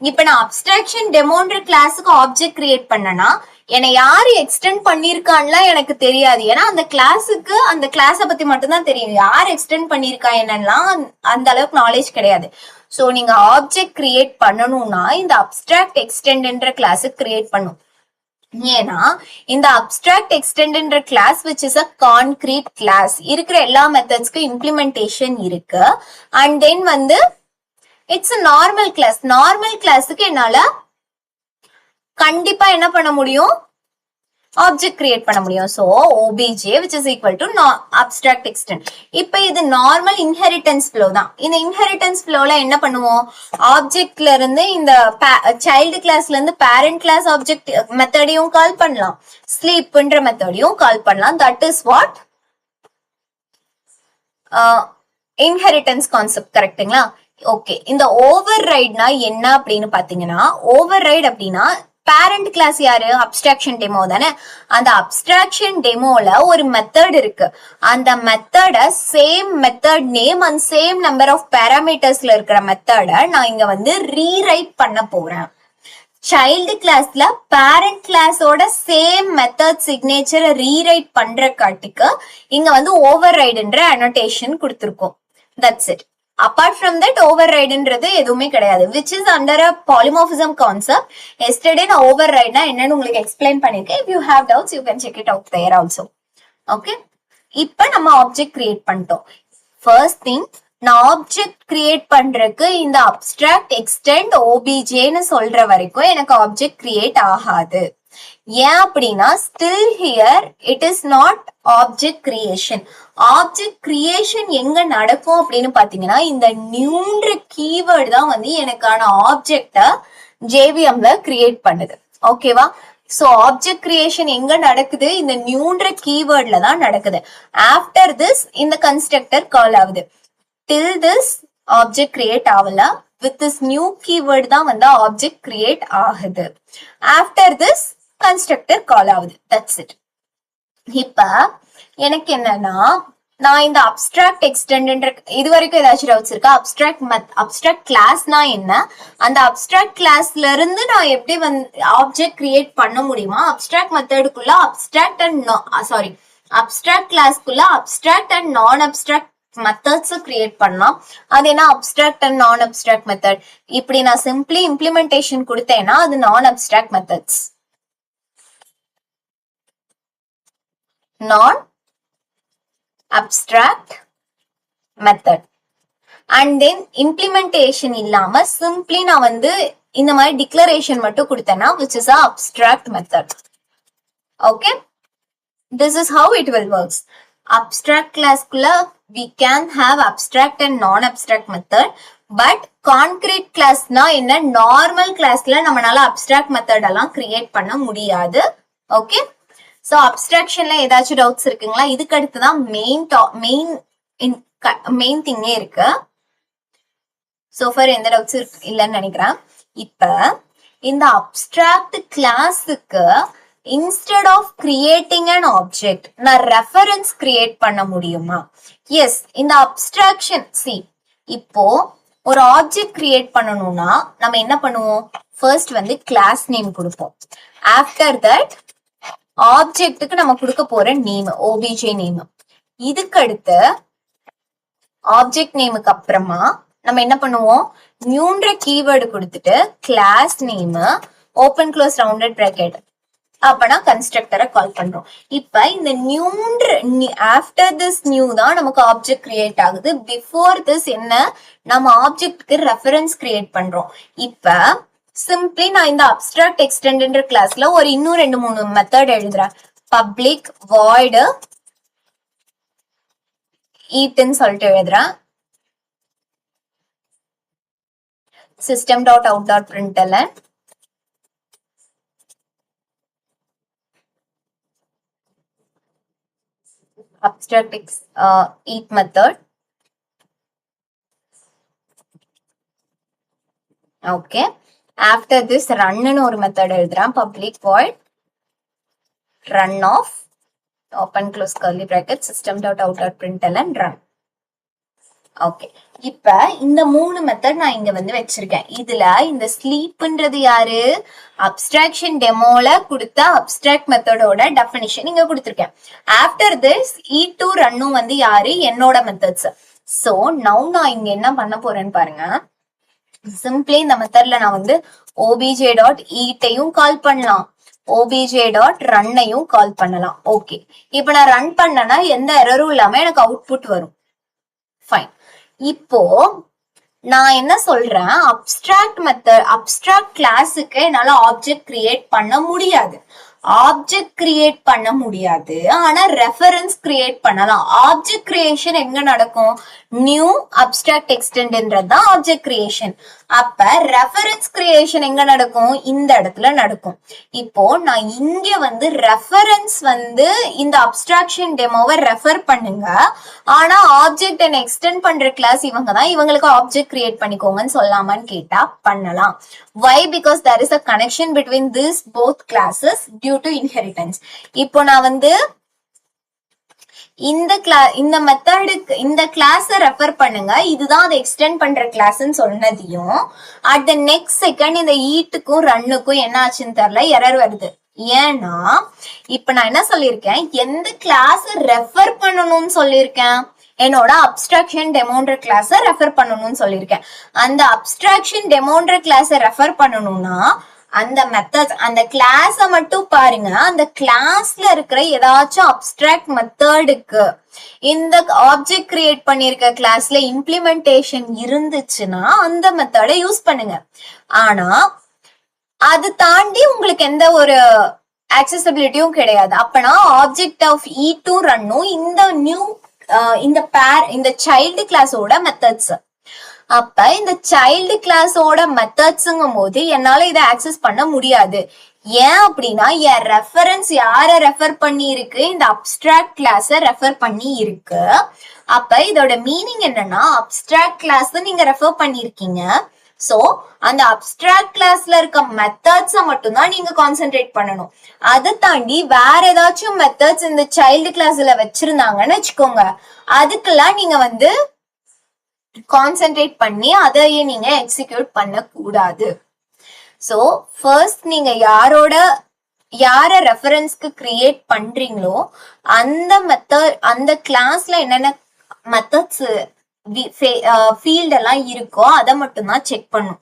இப்ப நான் அப்ஸ்ட்ராக்ஷன் டெமோன்ற கிளாஸுக்கு ஆப்ஜெக்ட் கிரியேட் பண்ணனா என்னை யாரு எக்ஸ்டெண்ட் பண்ணிருக்கான்லாம் எனக்கு தெரியாது. ஏன்னா அந்த கிளாஸ பத்தி மட்டும்தான் தெரியும், யார் எக்ஸ்டெண்ட் பண்ணிருக்கா என்னெல்லாம் அந்த அளவுக்கு நாலேஜ் கிடையாது. சோ நீங்க ஆப்ஜெக்ட் கிரியேட் பண்ணணும்னா இந்த அப்ஸ்ட்ராக்ட் எக்ஸ்டெண்ட்ன்ற கிளாஸ் கிரியேட் பண்ணும். ஏன்னா இந்த அப்ஸ்ட்ராக்ட் எக்ஸ்டெண்ட்ன்ற class which is a concrete class, இருக்கிற எல்லா மெத்தட்ஸ்க்கும் இம்ப்ளிமெண்டேஷன் இருக்கு. அண்ட் தென் வந்து இட்ஸ் நார்மல் கிளாஸ். நார்மல் கிளாஸுக்கு என்னால கண்டிப்பா என்ன பண்ண முடியும், ஆப்ஜெக்ட் கிரியேட் பண்ண முடியும். So obj which is equal to abstract extend. இப்ப இது நார்மல் இன்ஹெரிட்டன்ஸ் ஃப்ளோ தான். இந்த இன்ஹெரிட்டன்ஸ் ஃப்ளோல என்ன பண்ணுவோம், ஆப்ஜெக்ட்ல இருந்து இந்த சைல்டு கிளாஸ்ல இருந்து பேரண்ட் கிளாஸ் ஆப்ஜெக்ட் மெத்தடையும் கால் பண்ணலாம், ஸ்லீப்ன்ற மெத்தடையும் கால் பண்ணலாம். That is what inheritance concept. கரெக்ட்டுங்களா? ஓகே. இந்த ஓவர் ரைட்னா என்ன அப்படின்னு பாத்தீங்கன்னா, ஓவர் ரைட் அப்படின்னா பேரண்ட் கிளாஸ் யாரு, அப்ஸ்ட்ராக்ஷன் டெமோ தானே. அந்த அப்ஸ்ட்ராக்ஷன் டெமோல ஒரு மெத்தட் இருக்கு. அந்த மெத்தட same method name and same number of பேராமீட்டர்ஸ்ல இருக்கிற மெத்தட நான் இங்க வந்து ரீரைட் பண்ண போறேன். சைல்டு கிளாஸ்ல பேரண்ட் கிளாஸோட சேம் மெத்தட் சிக்னேச்சரை ரீரைட் பண்ற காட்டிக்கு இங்க வந்து ஓவர் ரைடுன்ற அனோட்டேஷன் கொடுத்திருக்கோம். That's it. Apart from that ஓவர் ரைடுன்றது எதுவுமே கிடையாது, which is under a polymorphism concept. Yesterday நான் ஓவர் ரைட்னா என்னன்னு உங்களுக்கு எக்ஸ்பிளைன் பண்ணிருக்கேன். If you have doubts you can check it out there also. Okay, இப்ப நம்ம ஆப்ஜெக்ட் கிரியேட் பண்ணிட்டோம். ஃபர்ஸ்ட் திங், நான் ஆப்ஜெக்ட் கிரியேட் பண்றதுக்கு இந்த அப்ஸ்ட்ராக்ட் எக்ஸ்டெண்ட் ஓபிஜேன்னு சொல்ற வரைக்கும் எனக்கு ஆப்ஜெக்ட் கிரியேட் ஆகாது. ஏன் அப்படின்னா still here it is not object creation. Object creation எங்க நடக்கும் அப்படின்னு பாத்தீங்கன்னா, இந்த நியூன்ற கீவேர்டு தான் வந்து எனக்கான ஆப்ஜெக்ட ஜேவிஎம்ல கிரியேட் பண்ணுது. ஓகேவா? சோ ஆப்ஜெக்ட் கிரியேஷன் எங்க நடக்குது, இந்த நியூன்ற கீவேர்ட்ல தான் நடக்குது. ஆஃப்டர் திஸ் இந்த கன்ஸ்ட்ரக்டர் கால் ஆகுது. டில் திஸ் ஆப்ஜெக்ட் கிரியேட் ஆகல. வித் திஸ் நியூ கீவேர்டு தான் வந்து ஆப்ஜெக்ட் கிரியேட் ஆகுது. ஆஃப்டர் திஸ் கன்ஸ்ட்ரக்டர் கால் ஆகுது. That's it. இப்ப எனக்கு என்னன்னா, நான் இந்த அப்ஸ்ட்ராக்ட் எக்ஸ்டெண்ட் இது வரைக்கும் ஏதாச்சும் டவுட்ஸ் இருக்கா? அப்ஸ்ட்ராக்ட் கிளாஸ்னா என்ன, அந்த அப்ஸ்ட்ராக்ட் கிளாஸ்ல இருந்து நான் எப்படி வந்து ஆப்ஜெக்ட் கிரியேட் பண்ண முடியுமா, அப்ஸ்ட்ராக்ட் மெத்தடுக்குள்ள அப்ஸ்ட்ராக்ட் கிளாஸ்க்குள்ள அப்ஸ்ட்ராக்ட் அண்ட் நான் அப்ஸ்ட்ராக்ட் மெத்தட்ஸ் கிரியேட் பண்ணலாம். அது என்ன அப்ஸ்ட்ராக்ட் அண்ட் நான் அப்ஸ்ட்ராக்ட் மெத்தட்? இப்படி நான் சிம்பிளி இம்ப்ளிமெண்டேஷன் கொடுத்தேன்னா அது நான் அப்ஸ்ட்ராக்ட் மெத்தட்ஸ். நான் abstract method. And then implementation இல்லாம simply நான் வந்து இந்த மாதிரி declaration மட்டும் கொடுத்தேன்னா which is a abstract method. Okay, this is how it will works. Abstract class குள்ள we can have abstract and non-abstract method, but concrete classனா என்ன, normal classல நம்மளால abstract method எல்லாம் create பண்ண முடியாது. Okay, சோ அப்ஸ்ட்ராக்ஷன்ல ஏதாச்சும் டவுட்ஸ் இருக்குங்களா? இதுக்கு அடுத்துதான் மெயின் திங்கே இருக்கு. சோ ஃபார் எந்த டவுட்ஸ் இல்லைன்னு நினைக்கிறேன். இப்ப இந்த அப்ஸ்ட்ராக்ட் கிளாஸுக்கு instead of creating an object நான் ரெஃபரன்ஸ் கிரியேட் பண்ண முடியுமா? எஸ். இந்த அப்ஸ்ட்ராக்ஷன் இப்போ ஒரு ஆப்ஜெக்ட் கிரியேட் பண்ணணும்னா நம்ம என்ன பண்ணுவோம், ஃபர்ஸ்ட் வந்து கிளாஸ் நேம் கொடுப்போம். ஆஃப்டர் தட் ஆப்ஜெக்ட்டுக்கு நம்ம கொடுக்க போற நேம் ஓபிஜே நேம். இதுக்கு அடுத்து ஆப்ஜெக்ட் நேமுக்கு அப்புறமா நம்ம என்ன பண்ணுவோம், நியூன்ற கீவேர்டு கொடுத்துட்டு class name open close rounded bracket அப்பனா கன்ஸ்ட்ரக்டரை கால் பண்றோம். இப்ப இந்த நியூன்ற ஆஃப்டர் திஸ் நியூ தான் நமக்கு ஆப்ஜெக்ட் கிரியேட் ஆகுது. பிஃபோர் திஸ் என்ன, நம்ம ஆப்ஜெக்ட்க்கு ரெஃபரன்ஸ் கிரியேட் பண்றோம். இப்ப சிம்பிளி நான் இந்த அப்ஸ்ட்ராக்ட் எக்ஸ்டெண்ட் கிளாஸ்ல ஒரு இன்னும் 2-3 மெத்தட் எழுதுறேன். பப்ளிக் வாய்டு ஈட்ன்னு சொல்லிட்டு எழுதுறேன். System dot out dot println abstract eat method. Okay, after this run ன்னு ஒரு மெத்தட் எழுதுறேன். public void run of open close curly bracket system dot out dot println run. Okay, இப்ப இந்த 3 method நான் இங்க வந்து வச்சிருக்கேன். இதுல இந்த ஸ்லீப்ன்றது யாரு, அப்ஸ்ட்ராக்ஷன் டெமோல கொடுத்த அப்ஸ்ட்ராக்ட் மெத்தடோட டெஃபினிஷன் இங்க கொடுத்திருக்கேன். ஆஃப்டர் திஸ் E2 ரன்னும் வந்து யாரு, என்னோட மெத்தட்ஸ். சோ நவ் நான் இங்க என்ன பண்ண போறேன்னு பாருங்க. சிம்பிளி இந்த மெத்தட்ல நான் வந்து obj டாட் ஈட்டையும் கால் பண்ணலாம், obj டாட் ரன்னையும் கால் பண்ணலாம். ஓகே, இப்ப நான் ரன் பண்ணனா எந்த எரரும் இல்லாம எனக்கு அவுட்புட் வரும். ஃபைன். இப்போ நான் என்ன சொல்றேன், அப்ஸ்ட்ராக்ட் மெத்தட் அப்ஸ்ட்ராக்ட் கிளாஸுக்கு என்னால ஆப்ஜெக்ட் கிரியேட் பண்ண முடியாது. ஆப்ஜெக்ட் கிரியேட் பண்ண முடியாது, ஆனா ரெஃபரன்ஸ் கிரியேட் பண்ணலாம். ஆப்ஜெக்ட் கிரியேஷன் எங்க நடக்கும்? நியூ அப்ஸ்ட்ராக்ட் எக்ஸ்டென்ட்ன்றது தான் ஆப்ஜெக்ட் கிரியேஷன். அப்ப ரெஃபரன்ஸ் கிரியேஷன் எங்க நடக்கும்? இந்த இடத்துல நடக்கும். இப்போ நான் இங்க வந்து ரெஃபரன்ஸ் வந்து இந்த அப்ஸ்ட்ராக்ஷன் டெமோவை ரெஃபர் பண்ணுங்க, ஆனா ஆப்ஜெக்ட் அண்ட் எக்ஸ்டெண்ட் பண்ற கிளாஸ் இவங்க தான், இவங்களுக்கு ஆப்ஜெக்ட் கிரியேட் பண்ணிக்கோங்கன்னு சொல்லாமான்னு கேட்டா பண்ணலாம். Why? Because there is a connection between these both classes due to inheritance. இப்போ நான் வந்து இந்த மெத்தடுக்கு இந்த கிளாஸ ரெஃபர் பண்ணுங்க, இதுதான் அதை எக்ஸ்டெண்ட் பண்ற கிளாஸ்ன்னு சொன்னதையும் அட் த நெக்ஸ்ட் செகண்ட் இந்த ஈட்டுக்கும் ரன்னுக்கும் என்ன ஆச்சுன்னு தெரியல, எரர் வருது. ஏன்னா இப்ப நான் என்ன சொல்லியிருக்கேன், எந்த கிளாஸ் ரெஃபர் பண்ணணும்னு சொல்லியிருக்கேன், என்னோட அப்ஸ்ட்ராக்ஷன் டெமோன்ற கிளாஸ ரெஃபர் பண்ணணும்னு சொல்லியிருக்கேன். அந்த அப்ஸ்ட்ராக்ஷன் டெமோன்ற கிளாஸ ரெஃபர் பண்ணணும்னா அந்த மெத்தட் அந்த கிளாஸ மட்டும் பாருங்க. அந்த கிளாஸ்ல இருக்கிற ஏதாச்சும் அப்ஸ்ட்ராக்ட் மெத்தடுக்கு இந்த ஆப்ஜெக்ட் கிரியேட் பண்ணிருக்க கிளாஸ்ல இம்ப்ளிமெண்டேஷன் இருந்துச்சுன்னா அந்த மெத்தடை யூஸ் பண்ணுங்க. ஆனா அது தாண்டி உங்களுக்கு எந்த ஒரு ஆக்சசிபிலிட்டியும் கிடையாது. அப்பனா ஆப்ஜெக்ட் ஆஃப் E2 ரன்னும் இந்த நியூ இந்த சைல்டு கிளாஸோட மெத்தட்ஸ். அப்ப இந்த சைல்டு கிளாஸோட மெத்தட்ஸ்ங்கும் போது என்னால இதை ஆக்சஸ் பண்ண முடியாது. ஏன் அப்படின்னா என் ரெஃபரன்ஸ் யார ரெஃபர் பண்ணி இருக்கு, இந்த அப்ஸ்ட்ராக்ட் கிளாஸ ரெஃபர் பண்ணி இருக்கு. அப்ப இதோட மீனிங் என்னன்னா, அப்ஸ்ட்ராக்ட் கிளாஸ் நீங்க ரெஃபர் பண்ணிருக்கீங்க. சோ அந்த அப்ஸ்ட்ராக்ட் கிளாஸ்ல இருக்க மெத்தட்ஸ மட்டும் தான் நீங்க கான்சென்ட்ரேட் பண்ணணும். அதை தாண்டி வேற ஏதாச்சும் மெத்தட்ஸ் இந்த சைல்டு கிளாஸ்ல வச்சிருந்தாங்கன்னு வச்சுக்கோங்க, அதுக்கெல்லாம் நீங்க வந்து கான்சென்ட்ரேட் பண்ணி அதையே நீங்க எக்ஸிக்யூட் பண்ண கூடாது. சோ ஃபர்ஸ்ட் நீங்க யார ரெஃபரன்ஸ்க்கு கிரியேட் பண்றீங்களோ அந்த கிளாஸ்ல என்னென்ன மெத்தட்ஸ் ஃபீல்ட் எல்லாம் இருக்கோ அதை மட்டும் தான் செக் பண்ணும்.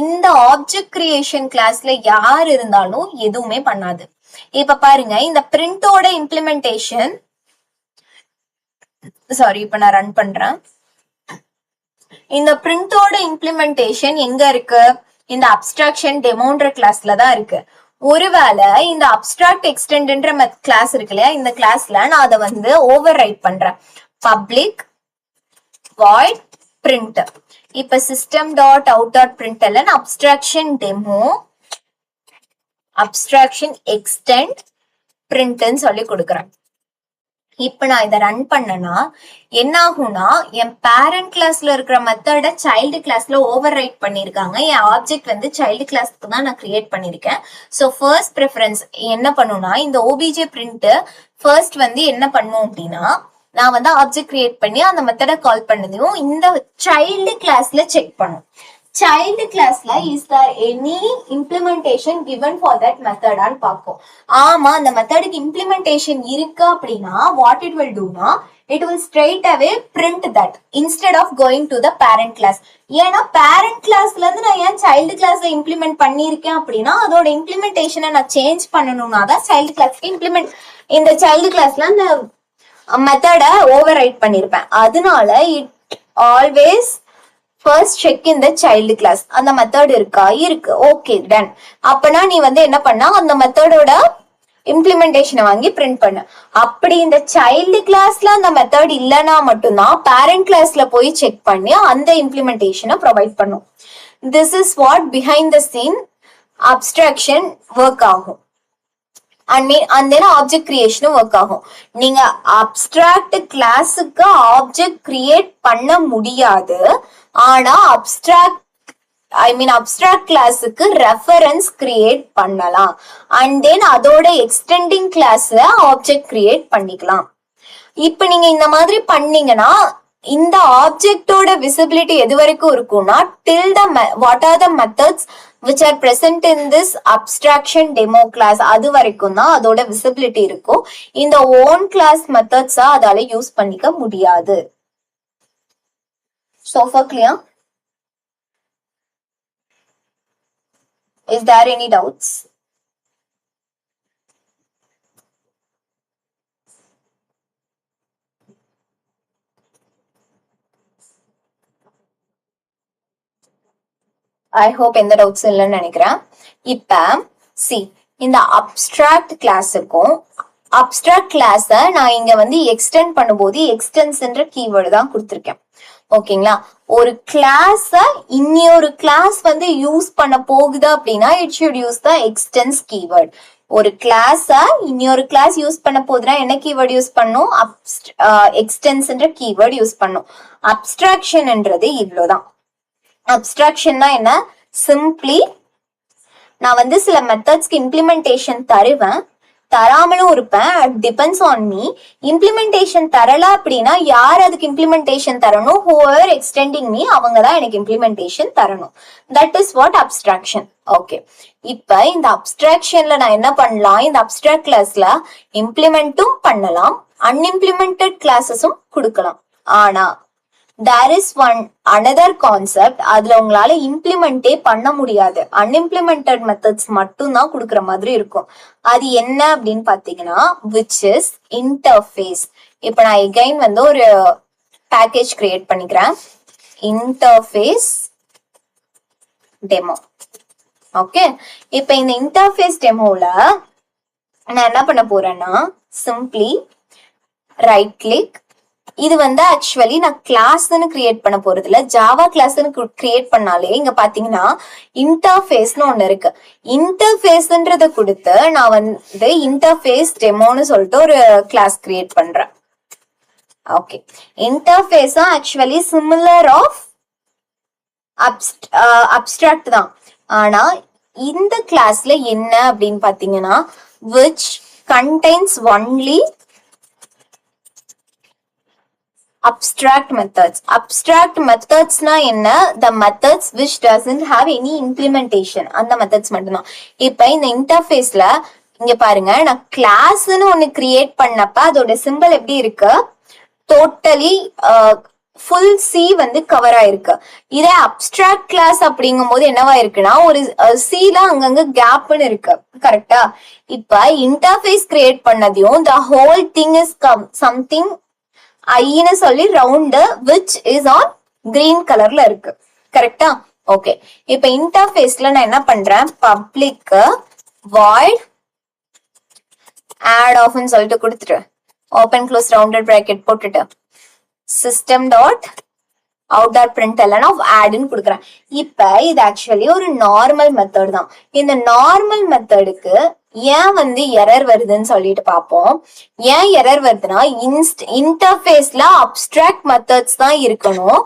இந்த ஆப்ஜெக்ட் கிரியேஷன் கிளாஸ்ல யார் இருந்தாலும் எதுவுமே பண்ணாது. இப்ப பாருங்க, இந்த பிரிண்டோட இம்ப்ளிமெண்டேஷன் இப்ப நான் ரன் பண்றேன். இந்த பிரிண்டோட இம்ப்ளிமெண்டேஷன் எங்க இருக்கு? இந்த அப்ஸ்ட்ராக்ஷன் டெமோன்ற கிளாஸ்ல தான் இருக்கு. ஒருவேளை இந்த அப்ஸ்ட்ராக்ட் எக்ஸ்டெண்ட்ன்ற கிளாஸ் இருக்கு இல்லையா, இந்த கிளாஸ்ல நான் அதை வந்து ஓவர் ரைட் பண்றேன். Public void print. இப்ப system.out.println abstraction demo abstraction extend print ன்னு சொல்லி கொடுக்குறேன். இப்ப நான் இதை ரன் பண்ணனா என்ன ஆகும்னா, என் பேரண்ட் கிளாஸ்ல இருக்கிற மெத்தட சைல்டு கிளாஸ்ல ஓவர் ரைட் பண்ணிருக்காங்க. என் ஆப்ஜெக்ட் வந்து சைல்டு கிளாஸ்க்கு தான் நான் கிரியேட் பண்ணிருக்கேன். சோ ஃபர்ஸ்ட் ப்ரிஃபரன்ஸ் என்ன பண்ணும்னா, இந்த ஓபிஜே பிரிண்ட் ஃபர்ஸ்ட் வந்து என்ன பண்ணும் அப்படின்னா, நான் வந்து ஆப்ஜெக்ட் கிரியேட் பண்ணி அந்த மெத்தடை கால் பண்ணதையும் இந்த சைல்டு கிளாஸ்ல செக் பண்ணும். சைல்டு கிளாஸ்ல is there any implementation given for that மெத்தடான்னு பார்ப்போம். ஆமா, அந்த மெத்தடுக்கு இம்ப்ளிமெண்டேஷன் இருக்கு அப்படின்னா வாட் இட் வில் டூனா, it will straight away print that instead of going to the parent class. ஏன்னா பேரண்ட் கிளாஸ்ல இருந்து நான் ஏன் சைல்டு கிளாஸ்ல இம்ப்ளிமெண்ட் பண்ணிருக்கேன் அப்படின்னா, அதோட இம்ப்ளிமெண்டேஷனை நான் சேஞ்ச் பண்ணணும்னா தான் சைல்டு கிளாஸ்க்கு இம்ப்ளிமெண்ட் இந்த சைல்டு கிளாஸ்ல அந்த மெத்தடை ஓவர் ரைட் பண்ணிருப்பேன். அதனால இட் ஆல்வேஸ் ஃபர்ஸ்ட் செக் இந்த சைல்டு கிளாஸ். அந்த மெத்தட் இருக்கா? இருக்கு. Okay, done. அப்பனா நீ வந்து என்ன பண்ணா, அந்த மெத்தடோட இம்ப்ளிமெண்டேஷனை வாங்கி பிரிண்ட் பண்ண. அப்படி இந்த சைல்டு கிளாஸ்ல அந்த மெத்தட் இல்லைன்னா மட்டும்தான் பேரண்ட் கிளாஸ்ல போய் செக் பண்ணி அந்த இம்ப்ளிமெண்டேஷனை ப்ரொவைட் பண்ணும். This is what behind the scene abstraction work ஆகும். and then ஆப்ஜெக்ட் கிரியேஷனும் ஒர்க் ஆகும். நீங்க அப்ஸ்ட்ராக்ட் கிளாஸுக்கு ஆப்ஜெக்ட் கிரியேட் பண்ண முடியாது, ஆனா அப்ஸ்ட்ராக்ட் கிளாஸுக்கு ரெஃபரன்ஸ் கிரியேட் பண்ணலாம். அண்ட் தென் அதோட எக்ஸ்டெண்டிங் கிளாஸ்ல ஆப்ஜெக்ட் கிரியேட் பண்ணிக்கலாம். இப்ப நீங்க இந்த மாதிரி பண்ணீங்கன்னா இந்த ஆப்ஜெக்டோட விசிபிலிட்டி எது வரைக்கும் இருக்கும்னா, till the what are the methods which are present in this abstraction demo class, அது வரைக்கும் தான் அதோட விசிபிலிட்டி இருக்கும். இந்த own class methods அதால யூஸ் பண்ணிக்க முடியாது. So far clear? Is there any doubts? I hope எந்த டவுட்ஸும் இல்லைன்னு நினைக்கிறேன். இப்ப சி இந்த அப்டிராக்ட் கிளாஸுக்கும் அப்டிராக்ட் கிளாஸ நான் இங்க வந்து எக்ஸ்டெண்ட் பண்ணும்போது எக்ஸ்டென்ஸ்ன்ற கீவேர்டு தான் கொடுத்துருக்கேன். ஓகேங்களா? ஒரு கிளாஸ இன்னொரு கிளாஸ் வந்து யூஸ் பண்ண போகுது அப்படின்னா it should use the extends keyword. ஒரு கிளாஸ இன்னொரு கிளாஸ் யூஸ் பண்ண போதுன்னா என்ன கீவேர்டு யூஸ் பண்ணும்? எக்ஸ்டென்ஸ்ன்ற கீவேர்டு யூஸ் பண்ணும். அப்ஸ்ட்ராக்ஷன்ன்றது இவ்வளவுதான். அப்ஸ்ட்ராக்ஷன்னா என்ன? சிம்பிளி நான் வந்து சில மெத்தட்ஸ்க்கு இம்ப்ளிமெண்டேஷன் தருவேன், தராமலும் இருப்பேன். Depends on me. இம்ப்ளிமெண்டேஷன் தரல அப்படின்னா யார் அதுக்கு இம்ப்ளிமெண்டேஷன் தரணும்? ஹூஎவர் எக்ஸ்டெண்டிங் மீ, அவங்க தான் எனக்கு இம்ப்ளிமெண்டேஷன் தரணும். That is what abstraction. Okay, இப்ப இந்த அப்ஸ்ட்ராக்ஷன்ல நான் என்ன பண்ணலாம்? இந்த அப்ஸ்ட்ராக்ட் கிளாஸ்ல இம்ப்ளிமெண்ட்டும் பண்ணலாம், அன்இம்ப்ளிமெண்டட் கிளாஸஸும் கொடுக்கலாம். ஆனா there is one another concept, அதுல உங்களால இம்ப்ளிமெண்டே பண்ண முடியாது, அன்இம்ப்ளிமெண்டட் மெத்தட்ஸ் மட்டும் தான் கொடுக்குற மாதிரி இருக்கும். அது என்ன அப்படின்னு பாத்தீங்கன்னா which is interface. இப்ப நான் again வந்து ஒரு பேக்கேஜ் கிரியேட் பண்ணிக்கிறேன், interface demo. ஓகே, இப்ப இந்த இன்டர்ஃபேஸ் டெமோல நான் என்ன பண்ண போறேன்னா சிம்பிளி ரைட் கிளிக். இது வந்து ஆக்சுவலி நான் கிளாஸ்ன்னு கிரியேட் பண்ண போறது இல்ல, ஜாவா கிளாஸ்ன்னு கிரியேட் பண்ணாலே இங்க பாத்தீங்கன்னா இன்டர்ஃபேஸ்னு ஒண்ணு இருக்கு. இன்டர்ஃபேஸ்ன்றத கொடுத்து நான் வந்து இன்டர்ஃபேஸ் டெமோன்னு சொல்லிட்டு ஒரு கிளாஸ் கிரியேட் பண்றேன். ஓகே, இன்டர்ஃபேஸும் ஆக்சுவலி சிமிலர் ஆஃப் அப்ஸ்ட்ராக்ட் தான். ஆனா இந்த கிளாஸ்ல என்ன அப்படின்னு பாத்தீங்கன்னா which contains only abstract methods. Abstract methods na enna? The methods which doesn't have any implementation. அந்த methods மட்டும்தான். இப்ப இந்த இன்டர்ஃபேஸ்ல இங்க பாருங்க, நான் கிளாஸ்ன்னு ஒன்னு கிரியேட் பண்ணப்ப அதோட சிம்பிள் எப்படி இருக்கு? டோட்டலி ஃபுல் சி வந்து கவர் ஆயிருக்கு. இதே அப்டிராக்ட் கிளாஸ் அப்படிங்கும் போது என்னவா இருக்குன்னா ஒரு சில அங்கங்க கேப்னு இருக்கு. கரெக்டா? இப்ப இன்டர்ஃபேஸ் கிரியேட் பண்ணதையும் the whole thing is something ஐன்னு சொல்லி round which is on green கலர்ல இருக்கு. கரெக்டா? ஓகே, இப்ப இன்டர்ஃபேஸ்ல நான் என்ன பண்றேன்? பப்ளிக் void add off ன்னு சொல்லிட்டு கொடுத்துட்டு ஓபன் க்ளோஸ் ரவுண்டட் பிராக்கெட் போட்டுட்டு system dot out dot println of add ன்னு கொடுக்குறேன். இப்ப இது ஆக்சுவலி ஒரு நார்மல் மெத்தட் தான். இந்த நார்மல் மெத்தடுக்கு ஏன் வந்து எரர் வருதுன்னு சொல்லிட்டு பார்ப்போம். ஏன் எரர் வருதுன்னா இன்டர்ஃபேஸ்ல அப்டிராக்ட் மெத்தட்ஸ் தான் இருக்கணும்.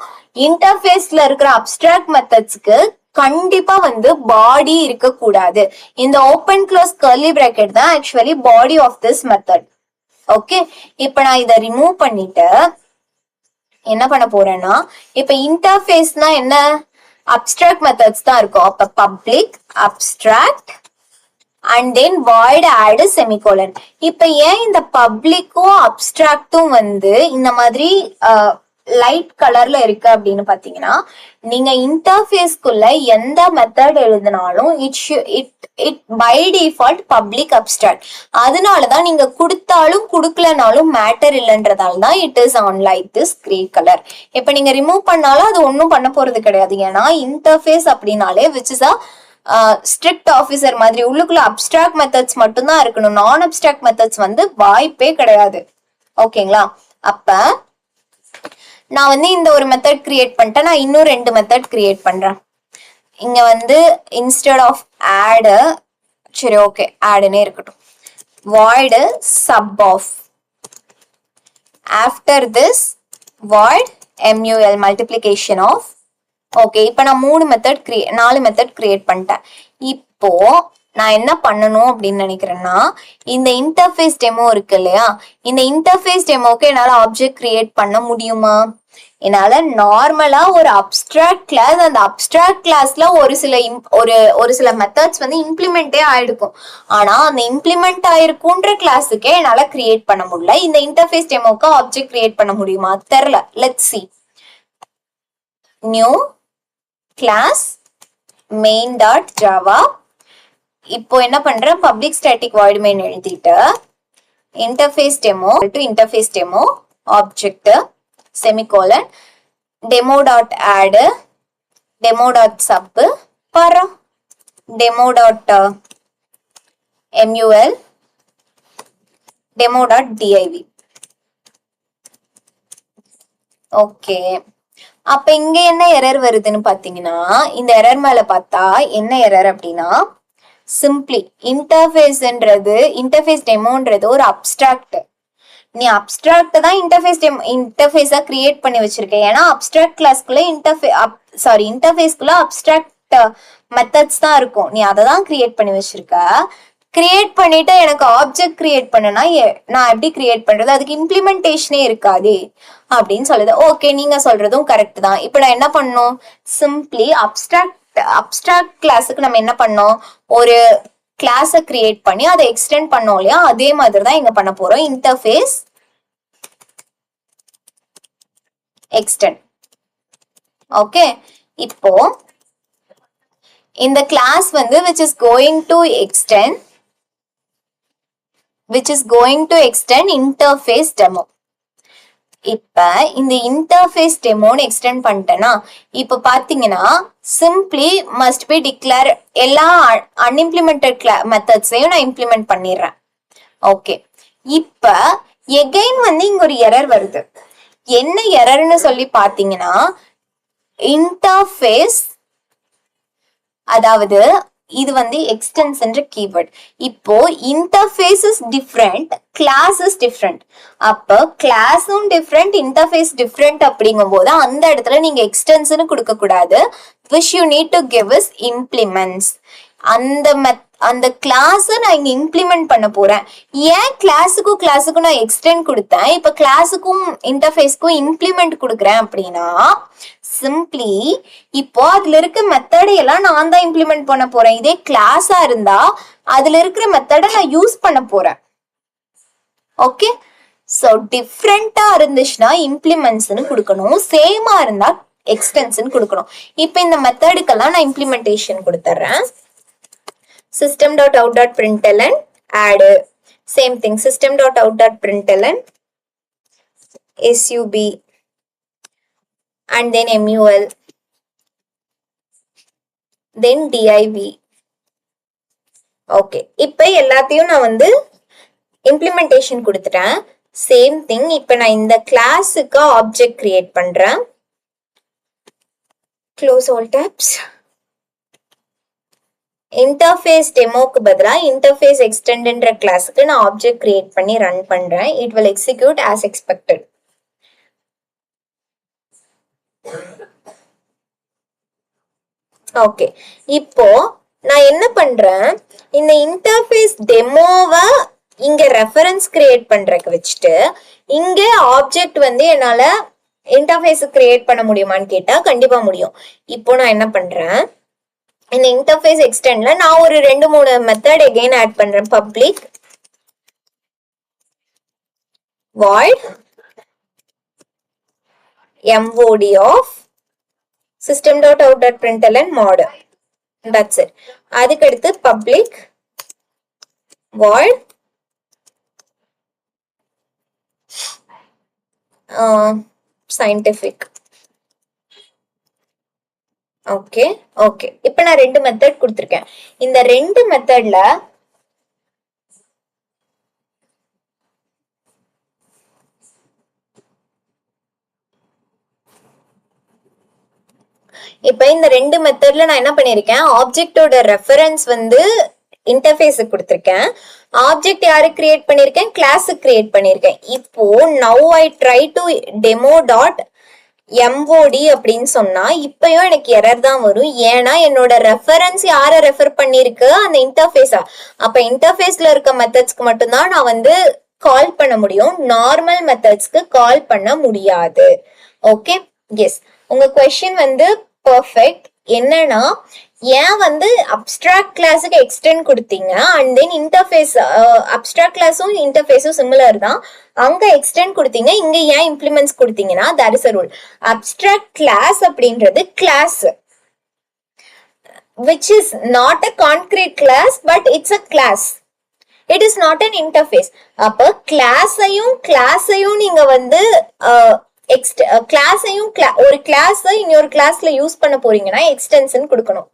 இன்டர்ஃபேஸ்ல இருக்கிற அப்டிராக்ட் மெத்தட்ஸ்க்கு கண்டிப்பா வந்து பாடி இருக்க கூடாது. இந்த ஓபன் க்ளோஸ் கர்லி பிராக்கெட் தான் actually body of this method. Okay, இப்ப நான் இதை ரிமூவ் பண்ணிட்டு என்ன பண்ண போறேன்னா, இப்ப இன்டர்ஃபேஸ்னா என்ன? அப்டிராக்ட் மெத்தட்ஸ் தான் இருக்கும். அப்ப public abstract and then void add semicolon. இப்ப ஏன் இந்த பப்ளிக்கும் அப்டிராக்டும் வந்து இந்த மாதிரி லைட் கலர்ல இருக்கு அப்படின்னு பாத்தீங்கன்னா, நீங்க இன்டர்ஃபேஸ்க்குள்ள எந்த மெத்தட் எழுதினாலும் it by default public abstract. அதனாலதான் நீங்க கொடுத்தாலும் கொடுக்கலனாலும் மேட்டர் இல்லைன்றதால தான் it is on light this grey colour. இப்ப நீங்க ரிமூவ் பண்ணாலும் அது ஒன்னும் பண்ண போறது கிடையாது. ஏன்னா இன்டர்ஃபேஸ் அப்படின்னாலே விச் இஸ் ஸ்ட்ரிக்ட் ஆபீசர் மாதிரி உள்ளுக்குள்ள அப்டிராக்ட் மெத்தட்ஸ் மட்டும் தான் இருக்கணும். நான் அப்டிராக்ட் மெத்தட்ஸ் வந்து வாய்ப்பே கிடையாது. ஓகேங்களா? அப்ப நான் வந்து இந்த ஒரு மெத்தட் கிரியேட் பண்ணிட்டேன், நான் இன்னும் 2 மெத்தட் கிரியேட் பண்றேன். இங்க வந்து இன்ஸ்டெட் ஆஃப் ஆட், சரி ஓகே ஆட்னே இருக்கட்டும், void sub of, after this void mul multiplication of. Okay, இப்ப நான் 4 மெத்தட் கிரியேட் பண்ணிட்டேன். இப்போ நான் என்ன பண்ணணும் அப்படின்னு நினைக்கிறேன்னா, இந்த இன்டர்ஃபேஸ் டெமோ இருக்கு இல்லையா, இந்த இன்டர்ஃபேஸ் டெமோக்கு என்னால ஆப்ஜெக்ட் கிரியேட் பண்ண முடியுமா? என்னால நார்மலா ஒரு அப்டிராக்ட் கிளாஸ், அந்த அப்டிராக்ட் கிளாஸ்ல ஒரு சில மெத்தட்ஸ் வந்து இம்ப்ளிமெண்டே ஆயிருக்கும். ஆனா அந்த இம்ப்ளிமெண்ட் ஆயிருக்குன்ற கிளாஸுக்கே என்னால கிரியேட் பண்ண முடியல. இந்த இன்டர்ஃபேஸ் டெமோக்கு ஆப்ஜெக்ட் கிரியேட் பண்ண முடியுமா? தெரியல. Let's see. New class main dot java. இப்போ என்ன பண்றேன்? பப்ளிக் ஸ்டாட்டிக் void main எழுதிட்டு interface demo to interface demo object semicolon demo dot add demo dot sub para demo.mul demo.div. Okay, அப்ப இங்க என்ன எரர் வருதுன்னு பாத்தீங்கன்னா, இந்த எரர் மேல பார்த்தா என்ன எரர் அப்படின்னா, சிம்பிளி இன்டர்ஃபேஸ் டெமோன்றது ஒரு அப்டிராக்ட். நீ அப்டிராக்ட் தான் இன்டர்ஃபேஸா கிரியேட் பண்ணி வச்சிருக்க. ஏன்னா அப்டிராக்ட் கிளாஸ்க்குள்ள இன்டர்ஃபேஸ்க்குள்ள அப்டிராக்ட் மெத்தட்ஸ் தான் இருக்கும். நீ அதை தான் கிரியேட் பண்ணி வச்சிருக்க. கிரியேட் பண்ணிட்டு எனக்கு ஆப்ஜெக்ட் கிரியேட் பண்ணனா நான் எப்படி கிரியேட் பண்றது, அதுக்கு இம்ப்ளிமெண்டேஷனே இருக்காது அப்படின்னு சொல்லுது. ஓகே, நீங்க சொல்றதும் கரெக்ட் தான். இப்ப நான் என்ன பண்ணணும், சிம்பிளி அப்டிராக்ட் கிளாஸுக்கு நம்ம என்ன பண்ணோம், ஒரு கிளாஸை கிரியேட் பண்ணி அதை எக்ஸ்டெண்ட் பண்ணோம் இல்லையா, அதே மாதிரி தான் இங்க பண்ண போறோம். Interface extend. ஓகே, இப்போ இந்த கிளாஸ் வந்து which is going to extend interface demo. இப்ப இந்த இன்டர்ஃபேஸ் டெமோன்னு எக்ஸ்டெண்ட் பண்ணிட்டேன்னா, இப்ப பாத்தீங்கன்னா சிம்பிளி மஸ்ட் பி டிக்ளேர் எல்லா அன்இம்ப்ளிமெண்டட் மெத்தட்ஸையும் நான் இம்ப்ளிமெண்ட் பண்ணிடுறேன். ஓகே, இப்ப எகைன் வந்து இங்க ஒரு எரர் வருது. என்ன எரர்னு சொல்லி பாத்தீங்கன்னா, இன்டர்ஃபேஸ், அதாவது இது வந்து எக்ஸ்டென்ஷன் கீவேர்ட். இப்போ interface is different, class is different. அப்போ கிளாஸும் டிஃப்ரெண்ட், இன்டர்ஃபேஸ் டிஃப்ரெண்ட் அப்படிங்கும் போது அந்த இடத்துல நீங்க எக்ஸ்டென்ஷன் கொடுக்க கூடாது. which you need to give is implements. அந்த கிளாஸ நான் இங்க இம்ப்ளிமெண்ட் பண்ண போறேன். ஏன் கிளாஸுக்கும் நான் எக்ஸ்டெண்ட் கொடுத்தேன், இப்ப கிளாஸுக்கும் இன்டர்ஃபேஸ்க்கும் இம்ப்ளிமெண்ட் கொடுக்குறேன் அப்படின்னா, சிம்பிளி இப்போ அதுல இருக்க மெத்தடை எல்லாம் நான் தான் இம்ப்ளிமெண்ட் பண்ண போறேன். இதே கிளாஸா இருந்தா அதுல இருக்கிற மெத்தடை நான் யூஸ் பண்ண போறேன். ஓகே, சோ டிஃப்ரெண்டா இருந்துச்சுன்னா இம்ப்ளிமெண்ட்ஸ்னு கொடுக்கணும், சேமா இருந்தா எக்ஸ்டென்ஷன் கொடுக்கணும். இப்ப இந்த மெத்தடுக்கெல்லாம் நான் இம்ப்ளிமெண்டேஷன் கொடுத்துறேன். system.out.println add same thing, system.out.println sub and then mul then div. Okay, இப்ப எல்லாத்தையும் நான் வந்து இம்ப்ளிமெண்டேஷன் கொடுத்துட்டேன். சேம் திங், இப்ப நான் இந்த கிளாஸுக்கு ஆப்ஜெக்ட் கிரியேட் பண்றேன். Close all tops. இன்டர்ஃபேஸ் டெமோக்கு பதிலா இன்டர்ஃபேஸ் எக்ஸ்டெண்ட்ன்ற கிளாஸுக்கு நான் ஆப்ஜெக்ட் கிரியேட் பண்ணி ரன் பண்றேன். It will execute as expected. Okay, இப்போ நான் என்ன பண்றேன், இந்த இன்டர்ஃபேஸ் டெமோவை இங்க ரெஃபரன்ஸ் கிரியேட் பண்றதுக்கு வச்சுட்டு இங்க ஆப்ஜெக்ட் வந்து என்னால இன்டர்ஃபேஸ் கிரியேட் பண்ண முடியுமான்னு கேட்டா கண்டிப்பா முடியும். இப்போ நான் என்ன பண்றேன், இந்த இன்டர்ஃபேஸ் எக்ஸ்டெண்ட்ல நான் ஒரு 2-3 மெத்தட் எகைன் ஆட் பண்றேன். Public void mod of system.out.println mod. That's it. அதுக்கு அடுத்து public void scientific. Okay okay, இப்ப நான் 2 மெத்தட் கொடுத்திருக்கேன். இந்த 2 மெத்தட்ல நான் என்ன பண்ணிருக்கேன், ஆப்ஜெக்டோட ரெஃபரன்ஸ் வந்து இன்டர்ஃபேஸுக்கு கொடுத்திருக்கேன். ஆப்ஜெக்ட் யாரு கிரியேட் பண்ணிருக்கேன், கிளாஸுக்கு கிரியேட் பண்ணிருக்கேன். இப்போ now I try to demo dot mod அப்படின்னு சொன்னா இப்பயும் எனக்கு எரர் தான் வரும். ஏன்னா என்னோட ரெஃபரன்ஸ் யார ரெஃபர் பண்ணிருக்கு, அந்த இன்டர்ஃபேஸா. அப்ப இன்டர்ஃபேஸ்ல இருக்க மெத்தட்ஸ்க்கு மட்டும்தான் நான் வந்து கால் பண்ண முடியும், நார்மல் மெத்தட்ஸ்க்கு கால் பண்ண முடியாது. ஓகே, எஸ், உங்க क्वेश्चन வந்து பெர்ஃபெக்ட். என்னன்னா, ஏன் வந்து அப்டிராக்ட் கிளாஸுக்கு எக்ஸ்டெண்ட் கொடுத்தீங்க அண்ட் தென் இன்டர்ஃபேஸ், அப்டிராக்ட் கிளாஸும் இன்டர்ஃபேஸும் சிமிலர் தான், அங்க எக்ஸ்டெண்ட் கொடுத்தீங்க, இங்க ஏன் இம்ப்ளிமெண்ட்ஸ் கொடுத்தீங்கன்னா that is a rule. Abstract class அப்படின்றது class which is not a concrete class but it's a class. It is not an interface. அப்ப கிளாஸையும் நீங்க வந்து கிளாஸையும் ஒரு கிளாஸ் இன்னொரு கிளாஸ்ல யூஸ் பண்ண போறீங்கன்னா எக்ஸ்டென்ஷன் கொடுக்கணும்.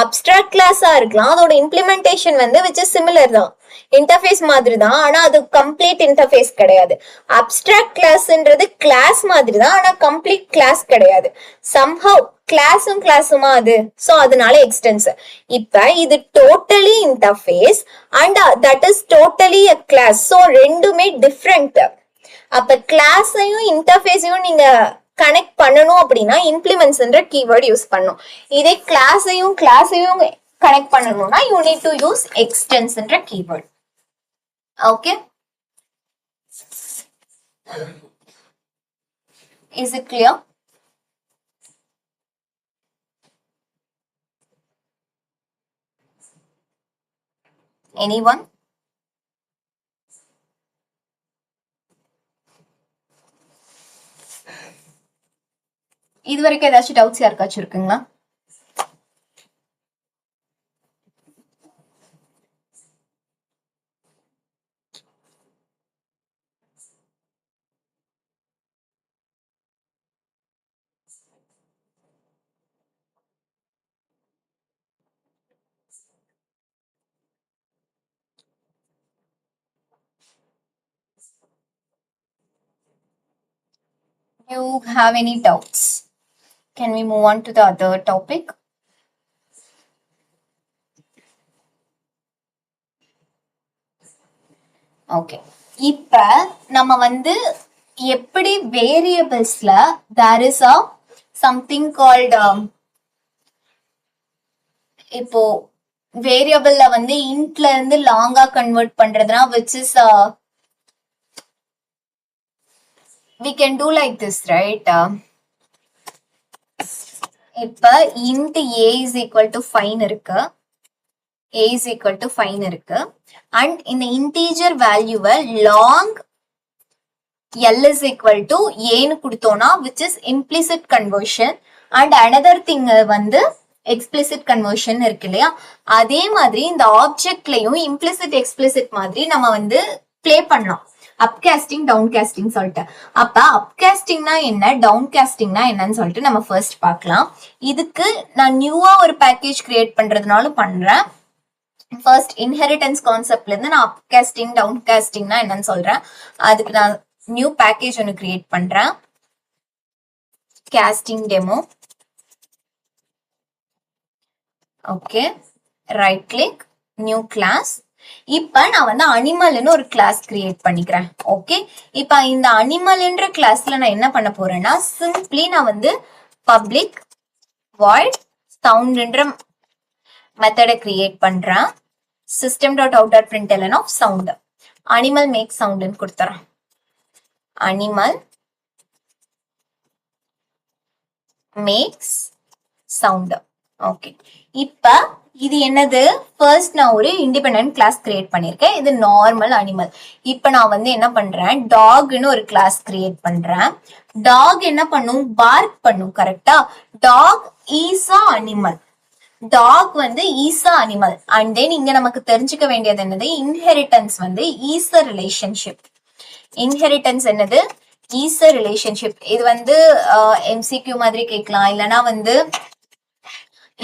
அப்ஸ்ட்ராக்ட் கிளாஸா இருக்கலாம், அதோட இம்ப்ளிமெண்டேஷன் வந்து விச் இஸ் சிமிலர் தான், இன்டர்ஃபேஸ் மாதிரி தான், ஆனா அது கம்ப்ளீட் இன்டர்ஃபேஸ் கிடையாது. அப்ஸ்ட்ராக்ட் கிளாஸ்ன்றது கிளாஸ் மாதிரி தான், ஆனா கம்ப்ளீட் கிளாஸ் கிடையாது. சம்ஹவ் கிளாஸுமா அது, சோ அதனால எக்ஸ்டென்ஸ். இப்ப இது totally interface and that is totally a class, so ரெண்டுமே டிஃப்ரெண்ட். அப்ப கிளாஸையும் இன்டர்ஃபேஸையும் நீங்க கனெக்ட் பண்ணணும் அப்படின்னா இம்ப்ளிமெண்ட்ஸ்ன்ற கீவேர்ட் யூஸ் பண்ணும். இதே கிளாஸையும் கனெக்ட் பண்ணணும்னா யூ நீட் டு யூஸ் எக்ஸ்டென்ஸ்ன்ற keyword. Okay, is it clear? Anyone? இது வரைக்கும் ஏதாச்சும் டவுட்ஸ் யாருக்காச்சும் இருக்குங்களா? You have any doubts? Can we move on to the other topic? Okay. இப்ப நம்ம வந்து எப்படி வேரியபிள்ஸ்ல there is a something called இப்போ வேரியபிள்ல வந்து இன்ட்ல இருந்து லாங்கா convert பண்றதுனா which is we can do like this, right? இப்ப int a is equal to 5 இருக்கு, a is equal to 5 இருக்கு, and இந்த integer வேல்யூவை long l is equal to a னு கொடுத்தோம்னா which is implicit conversion, and another thing வந்து explicit conversion இருக்கு இல்லையா? அதே மாதிரி இந்த ஆப்ஜெக்ட்லயும் implicit explicit மாதிரி நம்ம வந்து ப்ளே பண்ணலாம். அப்காஸ்டிங் டவுன்காஸ்டிங் சொல்லிட்டு. அப்ப அப்காஸ்டிங்னா என்ன, டவுன்காஸ்டிங்னா என்னன்னு சொல்லிட்டு நம்ம ஃபர்ஸ்ட் பார்க்கலாம். இதுக்கு நான் நியூவா ஒரு பேக்கேஜ் கிரியேட் பண்றதுனாலும் பண்றேன். ஃபர்ஸ்ட் இன்ஹெரிட்டன்ஸ் கான்செப்ட்ல இருந்து நான் அப்காஸ்டிங் டவுன்காஸ்டிங்னா என்னன்னு சொல்றேன். அதுக்கு நான் நியூ பேக்கேஜ் ஒன்று கிரியேட் பண்றேன், casting demo. Okay, right click, new class. இப்ப நான் வந்து அனிமல்னு ஒரு கிளாஸ் கிரியேட் பண்ணிக்கிறேன். ஓகே, இப்ப இந்த அனிமல்ன்ற கிளாஸ்ல நான் என்ன பண்ண போறேன்னா சிம்பிளி நான் வந்து பப்ளிக் வாய்ட் சவுண்ட்ன்ற மெத்தடை கிரியேட் பண்றேன். system.out.println of sound, animal make சவுண்ட்னு கொடுத்துறேன். Animal maths sound. ஓகே, இப்ப இது என்னது, ஃபர்ஸ்ட் நான் ஒரு இண்டிபெண்டன்ட் கிளாஸ் கிரியேட் பண்ணிருக்கேன். இது நார்மல் அனிமல். இப்ப நான் வந்து என்ன பண்றேன், டாக்னு ஒரு கிளாஸ் கிரியேட் பண்றேன். டாக் என்ன பண்ணும், பார்க் பண்ணும். கரெக்டா? Dog is a animal. Dog வந்து is a animal. And then இங்க நமக்கு தெரிஞ்சுக்க வேண்டியது என்னது, இன்ஹெரிட்டன்ஸ் வந்து இஸ் அ ரிலேஷன்ஷிப். இன்ஹெரிட்டன்ஸ் என்னது, இஸ் அ ரிலேஷன்ஷிப். இது வந்து எம்சிக்யூ மாதிரி கேட்கலாம், இல்லைன்னா வந்து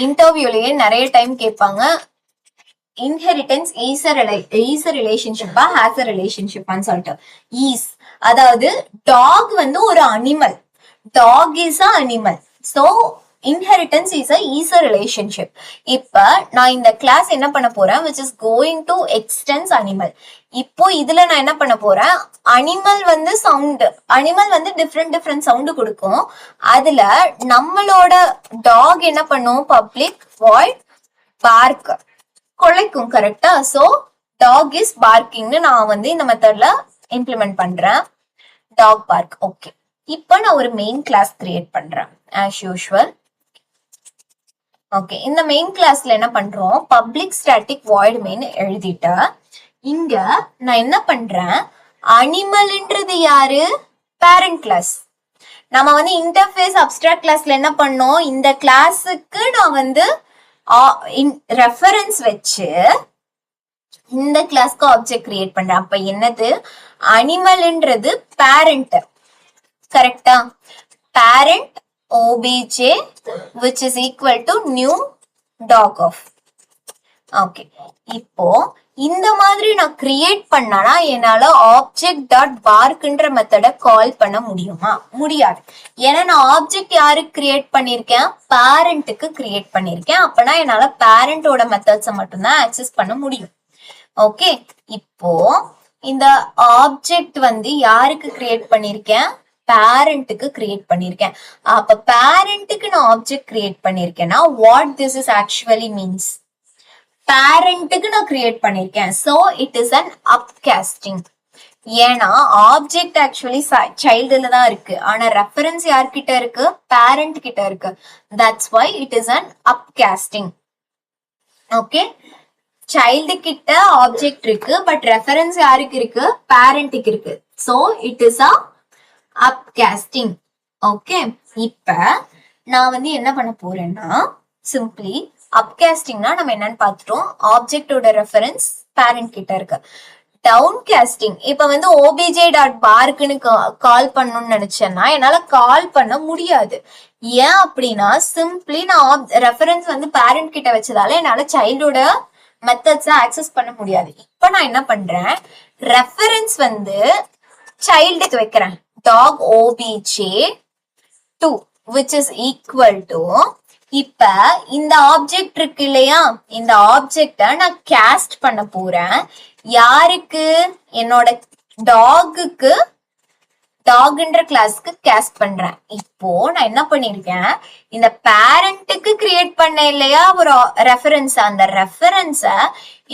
இன்டர்வியூலயே நிறைய டைம் கேட்பாங்க, இன்ஹெரிட்டன்ஸ் இஸ் அ ரிலேஷன்ஷிப்பா ஹாஸ் அ ரிலேஷன்ஷிப்பான்னு சொல்லிட்டு. ஈஸ் அதாவது டாக் வந்து ஒரு animal, dog is a animal. So inheritance is a relationship. இப்ப நான் இந்த கிளாஸ் என்ன பண்ண போறேன், which is going to extends animal. இப்போ இதுல நான் என்ன பண்ண போறேன், அனிமல் வந்து சவுண்ட், அனிமல் வந்து டிஃப்ரெண்ட் சவுண்ட் கொடுக்கும். அதுல நம்மளோட டாக் என்ன பண்ணும், பப்ளிக் வாய்ட் பார்க் கொலைக்கும். கரெக்டா? சோ டாக் இஸ் பார்க்கிங்னு நான் வந்து இந்த மெத்தட்ல இம்ப்ளிமெண்ட் பண்றேன், டாக் பார்க். ஓகே, இப்போ நான் ஒரு மெயின் கிளாஸ் கிரியேட் பண்றேன் as usual. ஓகே, இந்த மெயின் கிளாஸ்ல என்ன பண்றோம், பப்ளிக் ஸ்டாட்டிக் வாய்ட் மெயின் எழுதிட்டு இங்க நான் என்ன பண்றேன், அனிமல்ன்றது யாரு, பேரண்ட் கிளாஸ். நம்ம வந்து இன்டர்ஃபேஸ் அப்ஸ்ட்ராக்ட் கிளாஸ்ல என்ன பண்ணோம், இந்த கிளாஸுக்கு நான் வந்து ரெஃபரன்ஸ் வச்சு இந்த கிளாஸ்க்கு ஆப்ஜெக்ட் கிரியேட் பண்றேன். அப்ப என்னது, அனிமல்ன்றது பேரண்ட், கரெக்டா? parent obj which is equal to new dog of. Okay, இப்போ இந்த மாதிரி நான் கிரியேட் பண்ணனா என்னால ஆப்ஜெக்ட் டாட் பார்க்ன்ற மெத்தட கால் பண்ண முடியுமா? முடியாது. ஏன்னா நான் ஆப்ஜெக்ட் யாருக்கு கிரியேட் பண்ணிருக்கேன்? பேரண்ட்டுக்கு கிரியேட் பண்ணிருக்கேன். அப்பனா என்னால பேரண்டோட மெத்தட்ஸை மட்டும்தான் ஆக்சஸ் பண்ண முடியும். ஓகே, இப்போ இந்த ஆப்ஜெக்ட் வந்து யாருக்கு கிரியேட் பண்ணிருக்கேன்? பேரண்ட்டுக்கு கிரியேட் பண்ணிருக்கேன். அப்ப பேரண்ட்டுக்கு நான் ஆப்ஜெக்ட் கிரியேட் பண்ணிருக்கேன்னா what this is actually means? பேரண்ட்டுக்கு நான் கிரியேட் பண்ணிருக்கேன். So it is an upcasting. ஏன்னா ஆப்ஜெக்ட் ஆக்சுவலி சைல்டுல தான் இருக்கு, ஆனா ரெஃபரன்ஸ் யார்கிட்ட இருக்கு? பேரண்ட் கிட்ட இருக்கு. That's why it is an upcasting. Okay, child கிட்ட ஆப்ஜெக்ட் இருக்கு, பட் ரெஃபரன்ஸ் யாருக்கு இருக்கு? பேரண்ட்டுக்கு இருக்கு. So it is a upcasting. Okay, இப்ப நான் வந்து என்ன பண்ண போறேன்னா சிம்பிளி அப்காஸ்டிங்னா நம்ம என்னன்னு பார்த்துட்டோம். ஆப்ஜெக்டோட ரெஃபரன்ஸ் பேரண்ட் கிட்ட இருக்கு. டவுன் காஸ்டிங், இப்ப வந்து ஓபிஜே டாட் பார்க்குன்னு கால் பண்ணணும்னு நினைச்சேன்னா என்னால கால் பண்ண முடியாது. ஏன் அப்படின்னா சிம்பிளி நான் ரெஃபரன்ஸ் வந்து பேரண்ட் கிட்ட வச்சதால என்னால சைல்டோட மெத்தட்ஸ் ஆக்சஸ் பண்ண முடியாது. இப்ப நான் என்ன பண்றேன்? ரெஃபரன்ஸ் வந்து சைல்டுக்கு வைக்கிறேன். Dog OBJ 2 which is equal to, இப்ப இந்த ஆப்ஜெக்ட் இருக்கு இல்லையா, இந்த ஆப்ஜெக்ட நான் காஸ்ட் பண்ண போறேன். யாருக்கு? என்னோட டாகுக்கு, டாக்ன்ற கிளாஸ்க்கு காஸ்ட் பண்றேன். இப்போ நான் என்ன பண்ணிருக்கேன்? இந்த பேரண்ட்டுக்கு கிரியேட் பண்ண இல்லையா ஒரு ரெஃபரன்ஸ், அந்த ரெஃபரன்ஸ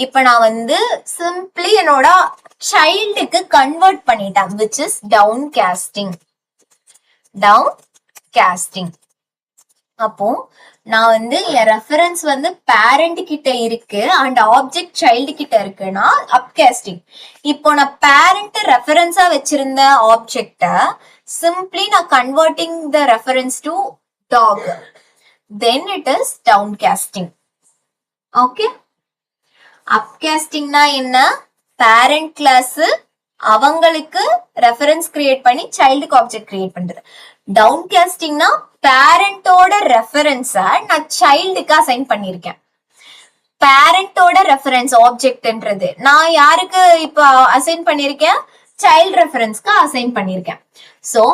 இப்ப நான் வந்து சிம்பிளி என்னோட சைல்டுக்கு கன்வெர்ட் பண்ணிட்டேன், which is down casting. Down casting. அப்போ நான் வந்து என் ரெஃபரன்ஸ் வந்து பேரண்ட் கிட்ட இருக்கு அண்ட் ஆப்ஜெக்ட் சைல்டு கிட்ட இருக்குன்னா அப்காஸ்டிங். இப்போ நான் பேரண்ட் ரெஃபரன்ஸா வச்சிருந்த ஆப்ஜெக்ட சிம்பிளி நான் converting the reference to dog, then it is downcasting. Okay, அப்காஸ்டிங்னா என்ன? பேரண்ட் கிளாஸ் அவங்களுக்கு ரெஃபரன்ஸ் கிரியேட் பண்ணி சைல்டுக்கு ஆப்ஜெக்ட் கிரியேட் பண்றது. டவுன் காஸ்டிங்னா பேரண்டோட ரெஃபரன்ஸ நான் சைல்டுக்கு அசைன் பண்ணிருக்கேன். பேரண்டோட ரெஃபரன்ஸ் ஆப்ஜெக்ட்ன்றது நான் யாருக்கு இப்ப அசைன் பண்ணிருக்கேன்? சைல்டு ரெஃபரன்ஸ்க்கு அசைன் பண்ணிருக்கேன். சோ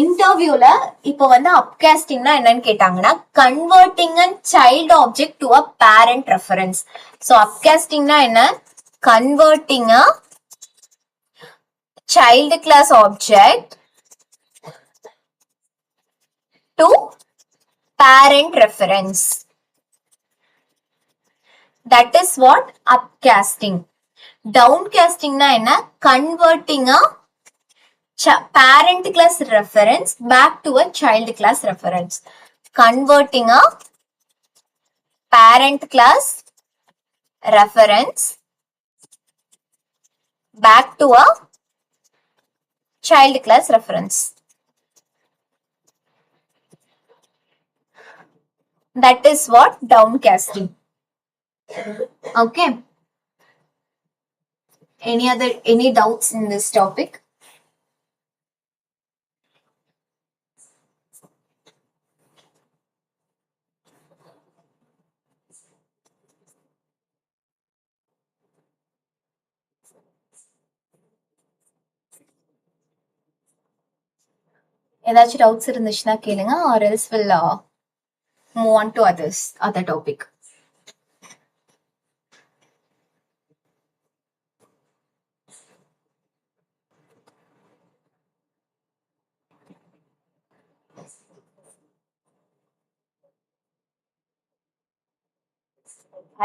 இன்டர்வியூல இப்போ வந்து அப்காஸ்டிங்னா என்னன்னு கேட்டாங்கன்னா converting a child object to a parent reference. So அப்காஸ்டிங்னா என்ன? Converting a child class object to parent reference. That is what upcasting. Downcasting na enna? Converting a parent class reference back to a child class reference. Converting a parent class reference back to a child class reference. That is what downcasting. Okay. Any doubts in this topic? ஏதாச்சும் doubts இருந்துச்சுன்னா கேளுங்க, or else will move on to other topic.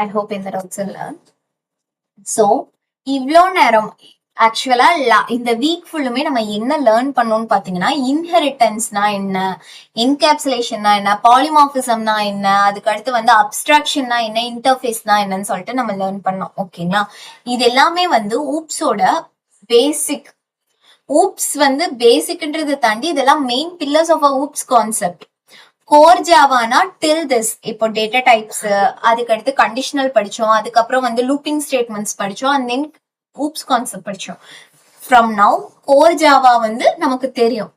I hope இந்த doubts இல்ல. So இவ்ளோ நேரம் ஆக்சுவலா இந்த week ஃபுல்லுமே நம்ம என்ன லேர்ன் பண்ணோம்னு பாத்தீங்கன்னா இன்ஹெரிட்டன்ஸ்னா என்ன, என்கேப்சுலேஷன்னா என்ன, பாலிமார்பிசம்னா என்ன, அதுக்கு அடுத்து வந்து அப்ஸ்ட்ராக்ஷன்னா என்ன, இன்டர்ஃபேஸ்னா என்னன்னு சொல்லிட்டு நம்ம லேர்ன் பண்ணோம். ஓகேங்களா, இது எல்லாமே வந்து ஊப்ஸோட பேசிக். ஊப்ஸ் வந்து பேசிக்ன்றதை தாண்டி இதெல்லாம் main pillars of a OOPs concept. Core ஜாவானா டில் திஸ் இப்போ டேட்டா டைப்ஸ், அதுக்கு அடுத்து கண்டிஷனல் படிச்சோம், அதுக்கப்புறம் வந்து லூப்பிங் ஸ்டேட்மெண்ட்ஸ் படிச்சோம், அண்ட் தென் ஊப்ஸ் கான்செப்ட் படிச்சோம். ஃப்ரம் நவ் கோர் ஜாவா வந்து நமக்கு தெரியும்.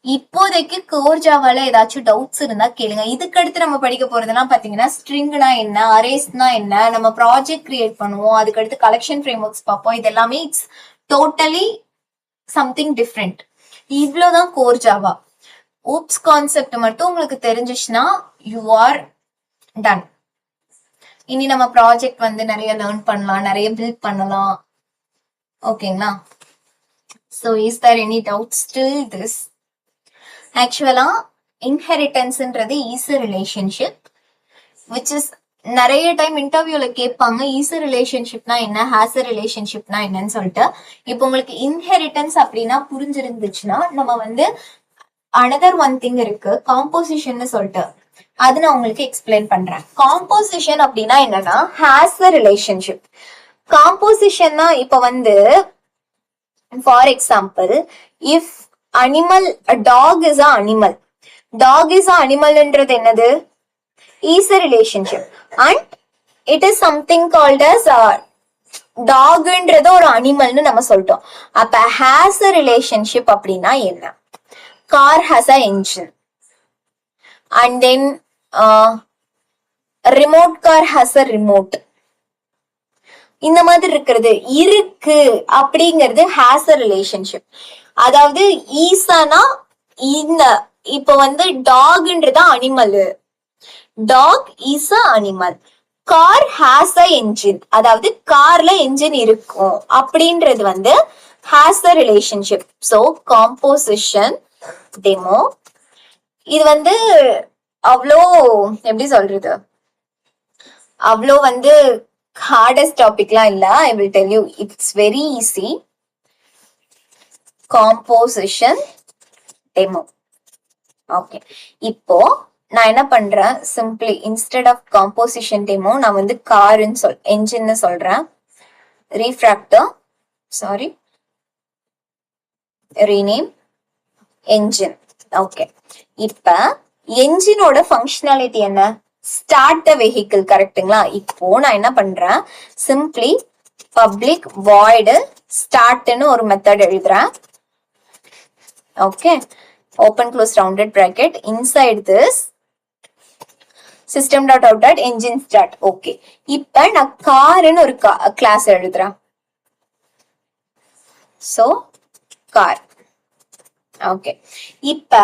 இப்போதைக்கு கோர் ஜாவால ஏதாச்சும் டவுட்ஸ் இருந்தா கேளுங்க. இதுக்கு அடுத்து நம்ம படிக்க போறதெல்லாம் பாத்தீங்கன்னா ஸ்ட்ரிங்னா என்ன, அரேஸ்னா என்ன, நம்ம ப்ராஜெக்ட் கிரியேட் பண்ணுவோம், அதுக்கடுத்து கலெக்ஷன் ஃப்ரேம் ஒர்க்ஸ் பார்ப்போம். இது எல்லாமே இட்ஸ் டோட்டலி சம்திங் டிஃப்ரெண்ட். இவ்வளவுதான் கோர் ஜாவா. ஊப்ஸ் கான்செப்ட் மட்டும் உங்களுக்கு தெரிஞ்சிச்சுன்னா யூ ஆர் டன். இனி நம்ம ப்ராஜெக்ட் வந்து நிறைய லேர்ன் பண்ணலாம், நிறைய பில்ட் பண்ணலாம். ஓகேங்களா? So is there any doubts till this? Actually, inheritance-ன்றது is a relationship which is நிறைய டைம் இன்டர்வியூல கேட்பாங்க is a relationship-னா என்ன, has a relationship-னா என்னன்னு சொல்லிட்டு. இப்போ உங்களுக்கு inheritance அப்படின்னா புரிஞ்சிருந்துச்சுன்னா நம்ம வந்து another one thing இருக்கு, காம்போசிஷன் சொல்லிட்டு. அது நான் உங்களுக்கு எக்ஸ்பிளைன் பண்றேன். காம்போசிஷன் அப்படின்னா என்னன்னா has a relationship. காம்போசிஷன்னா இப்ப வந்து for example, if animal, a dog is an animal. Dog is an animal என்றது என்னது? Is a relationship. And it is something called as dog என்றது ஒரு அனிமல்னு நம்ம சொல்லிட்டோம். அப்ப has a relationship அப்படின்னா என்ன? Car has a engine. And then remote car has a remote. இந்த மாதிரி இருக்கிறது இருக்கு அப்படிங்கிறது ஹேஸ் அ ரிலேஷன்ஷிப். அதாவது ஈசானா இந்த இப்ப வந்து டாக்ன்றது animal, dog is a animal. Car has a engine, அதாவது கார்ல என்ஜின் இருக்கும் அப்படின்றது வந்து has a relationship. So composition demo இது வந்து அவ்வளோ எப்படி சொல்றது, அவ்வளோ வந்து hardest டாபிக்லாம் இல்ல. I will tell you, it's very easy. Composition demo. Okay. இப்போ நான் என்ன பண்றேன், simply instead of composition demo நான் வந்து கார்னு engine சொல்றேன். refractor, sorry, rename engine. Okay. இப்ப என்ஜினோட ஃபங்க்ஷனாலிட்டி என்ன? ஸ்டார்ட் த வெஹிக்கிள், கரெக்டுங்களா? இப்போ நான் என்ன பண்றேன், சிம்பிளி பப்ளிக் வாய்டு ஸ்டார்ட்னு ஒரு மெத்தட் எழுதுறேன். Okay, open close rounded bracket, inside this system dot out dot engine start. Okay, இப்ப நான் கார்னு ஒரு கிளாஸ் எழுதுறேன். So car. ஓகே, இப்ப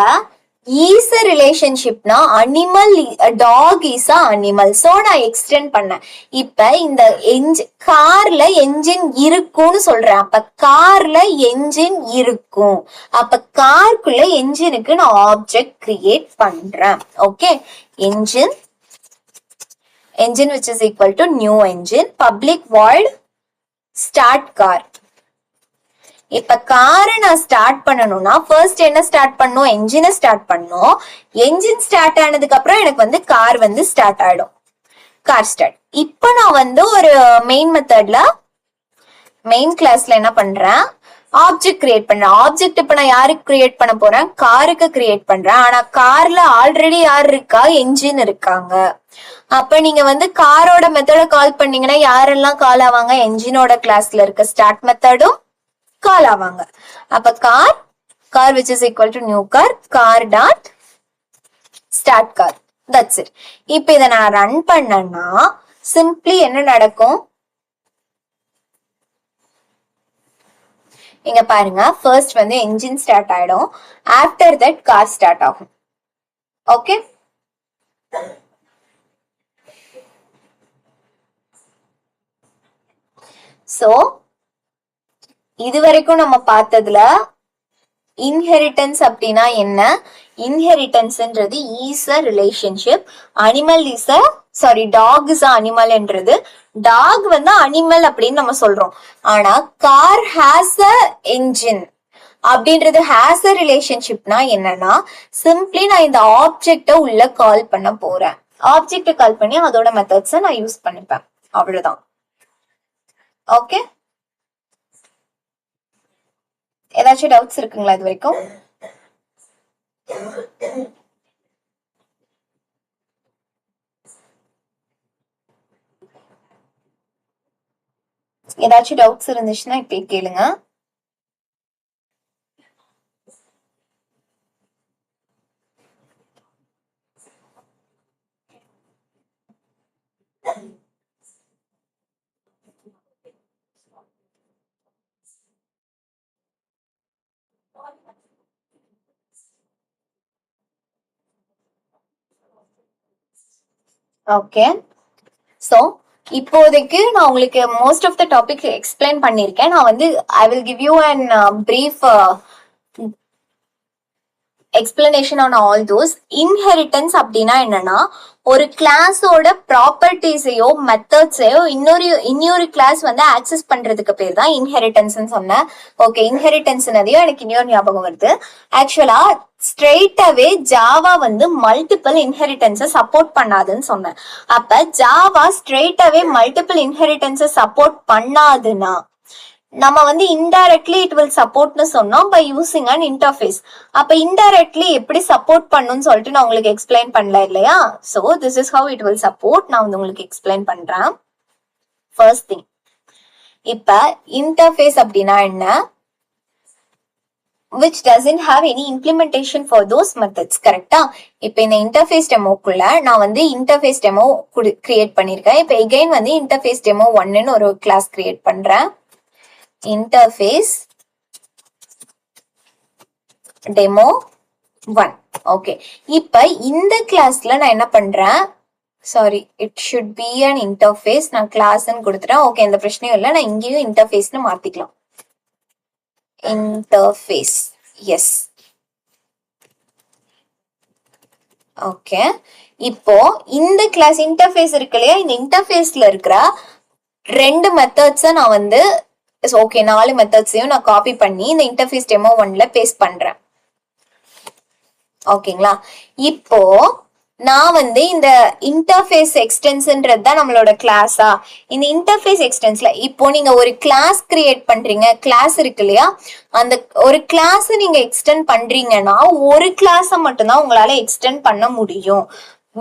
ஈஸ் அ ரிலேஷன்ஷிப்னா animal, dog is a animal. So நான் எக்ஸ்டெண்ட் பண்ணேன். இப்ப இந்த கார்ல என்ஜின் இருக்கும்னு சொல்றேன். அப்ப கார்ல என்ஜின் இருக்கும். அப்ப காருக்குள்ள என்ஜினுக்கு நான் ஆப்ஜெக்ட் கிரியேட் பண்றேன். Okay, engine which is equal to new engine, public void start car. இப்ப காரை நான் ஸ்டார்ட் பண்ணணும்னா ஃபர்ஸ்ட் என்ன ஸ்டார்ட் பண்ணும், என்ஜினை ஸ்டார்ட் பண்ணும். என்ஜின் ஸ்டார்ட் ஆனதுக்கு அப்புறம் எனக்கு வந்து கார் வந்து ஸ்டார்ட் ஆயிடும், கார் ஸ்டார்ட். இப்ப நான் வந்து ஒரு மெயின் மெத்தட்ல மெயின் கிளாஸ்ல என்ன பண்றேன், ஆப்ஜெக்ட் கிரியேட் பண்றேன். ஆப்ஜெக்ட் இப்ப நான் யாருக்கு கிரியேட் பண்ண போறேன், காருக்கு கிரியேட் பண்றேன். ஆனா கார்ல ஆல்ரெடி யார் இருக்கா, என்ஜின் இருக்காங்க. அப்ப நீங்க வந்து காரோட மெத்தட கால் பண்ணீங்கன்னா யாரெல்லாம் கால் ஆவாங்க, என்ஜினோட கிளாஸ்ல இருக்க ஸ்டார்ட் மெத்தடும் கால் ஆவாங்க. அப்ப car which is equal to new car dot start car. That's it. இப்ப இத நான் ரன் பண்ணனா சிம்பிளி என்ன நடக்கும், இங்க பாருங்க. ஃபர்ஸ்ட் வந்து என்ஜின் ஸ்டார்ட் ஆயிடும், ஆஃப்டர் தட் கார் ஸ்டார்ட் ஆகும். ஓகே, சோ இது வரைக்கும் நம்ம பார்த்ததுல இன்ஹெரிட்டன்ஸ் அப்படின்னா என்ன, இன்ஹெரிட்டன்ஸ்ன்றது is a relationship. Animal is a sorry dog is a animal என்றது, டாக் வந்து அனிமல் அப்படின்னு நம்ம சொல்றோம். ஆனா கார் ஹேஸ் அ என்ஜின் அப்படின்றது ஹேஸ் அ ரிலேஷன்ஷிப்னா என்னன்னா சிம்பிளி நான் இந்த ஆப்ஜெக்ட உள்ள கால் பண்ண போறேன். ஆப்ஜெக்ட கால் பண்ணி அதோட மெத்தட்ஸை நான் யூஸ் பண்ணிப்பேன், அவ்வளவுதான். ஓகே, ஏதாச்சும் டவுட்ஸ் இருக்குங்களா இது வரைக்கும்? ஏதாச்சும் டவுட்ஸ் இருந்துச்சுன்னா இப்ப கேளுங்க. ஓகே, ஸோ இப்போதைக்கு நான் உங்களுக்கு most of the topic explain பண்ணியிருக்கேன். நான் வந்து I will give you an brief explanation on all those. Inheritance அப்படின்னா என்னன்னா, ஒரு கிளாஸோட ப்ராப்பர்ட்டிஸையோ மெத்தட்ஸையோ இன்னொரு கிளாஸ் வந்து ஆக்சஸ் பண்றதுக்கு பேர் தான் இன்ஹெரிட்டன்ஸ் சொன்னேன். ஓகே, இன்ஹெரிட்டன்ஸ்னதையும் எனக்கு இன்னொரு ஞாபகம் வருது. ஆக்சுவலா ஸ்ட்ரெயிட்டாவே ஜாவா வந்து மல்டிபிள் இன்ஹெரிட்டன்ஸை சப்போர்ட் பண்ணாதுன்னு சொன்னேன். அப்ப ஜாவா ஸ்ட்ரெயிட்டாவே மல்டிபிள் இன்ஹெரிட்டன்ஸை சப்போர்ட் பண்ணாதுன்னா நம்ம வந்து இன்டைரக்ட்லி இட் வில் சப்போர்ட்னு சொன்னோம் பை யூசிங் அன் இன்டர்ஃபேஸ். அப்ப இன்டைரக்ட்லி எப்படி சப்போர்ட் பண்ணுன்னு சொல்லிட்டு நான் உங்களுக்கு எக்ஸ்பிளைன் பண்ணல இல்லையா? So this is how it will support. நான் வந்து உங்களுக்கு எக்ஸ்பிளைன் பண்றேன். ஃபர்ஸ்ட் திங், இப்ப இன்டர்ஃபேஸ் அப்படின்னா என்ன? which doesn't have any implementation for those methods. கரெக்டா? இப்போ இந்த இன்டர்ஃபேஸ் டெமோக்குள்ள நான் வந்து இன்டர்ஃபேஸ் டெமோ கிரியேட் பண்ணிருக்கேன். இப்போ எகைன் வந்து இன்டர்ஃபேஸ் டெமோ 1ன்னு ஒரு கிளாஸ் கிரியேட் பண்றேன். Interface demo 1. ஓகே, இப்ப இந்த கிளாஸ்ல நான் என்ன பண்றேன்? Sorry, it should be an interface. நான் கிளாஸ்ன்னு கொடுத்துட்டேன். ஓகே, இந்த பிரச்சனையும் இல்லை. நான் இங்கேயும் இன்டர்ஃபேஸ்னு மாத்திக்கலாம். Interface, S. ஓகே, இப்போ இந்த கிளாஸ் இன்டர்ஃபேஸ் இருக்கு இல்லையா? இந்த இன்டர்ஃபேஸ்ல இருக்கிற 2 மெத்தட்ஸை நான் வந்து ஓகே 4 மெத்தட்ஸையும் நான் காப்பி பண்ணி இந்த இன்டர்ஃபேஸ் டெமோ 1ல பேஸ்ட் பண்றேன். ஓகேங்களா? இப்போ நான் வந்து இந்த இன்டர்ஃபேஸ் எக்ஸ்டென்ஸ்ன்றது தான் நம்மளோட கிளாஸா? இந்த இன்டர்ஃபேஸ் எக்ஸ்டென்ஸ்ல இப்போ நீங்க ஒரு கிளாஸ் கிரியேட் பண்றீங்க. கிளாஸ் இருக்கு இல்லையா? அந்த ஒரு கிளாஸ் நீங்க எக்ஸ்டெண்ட் பண்றீங்கன்னா ஒரு கிளாஸை மட்டும்தான் உங்களால எக்ஸ்டெண்ட் பண்ண முடியும்.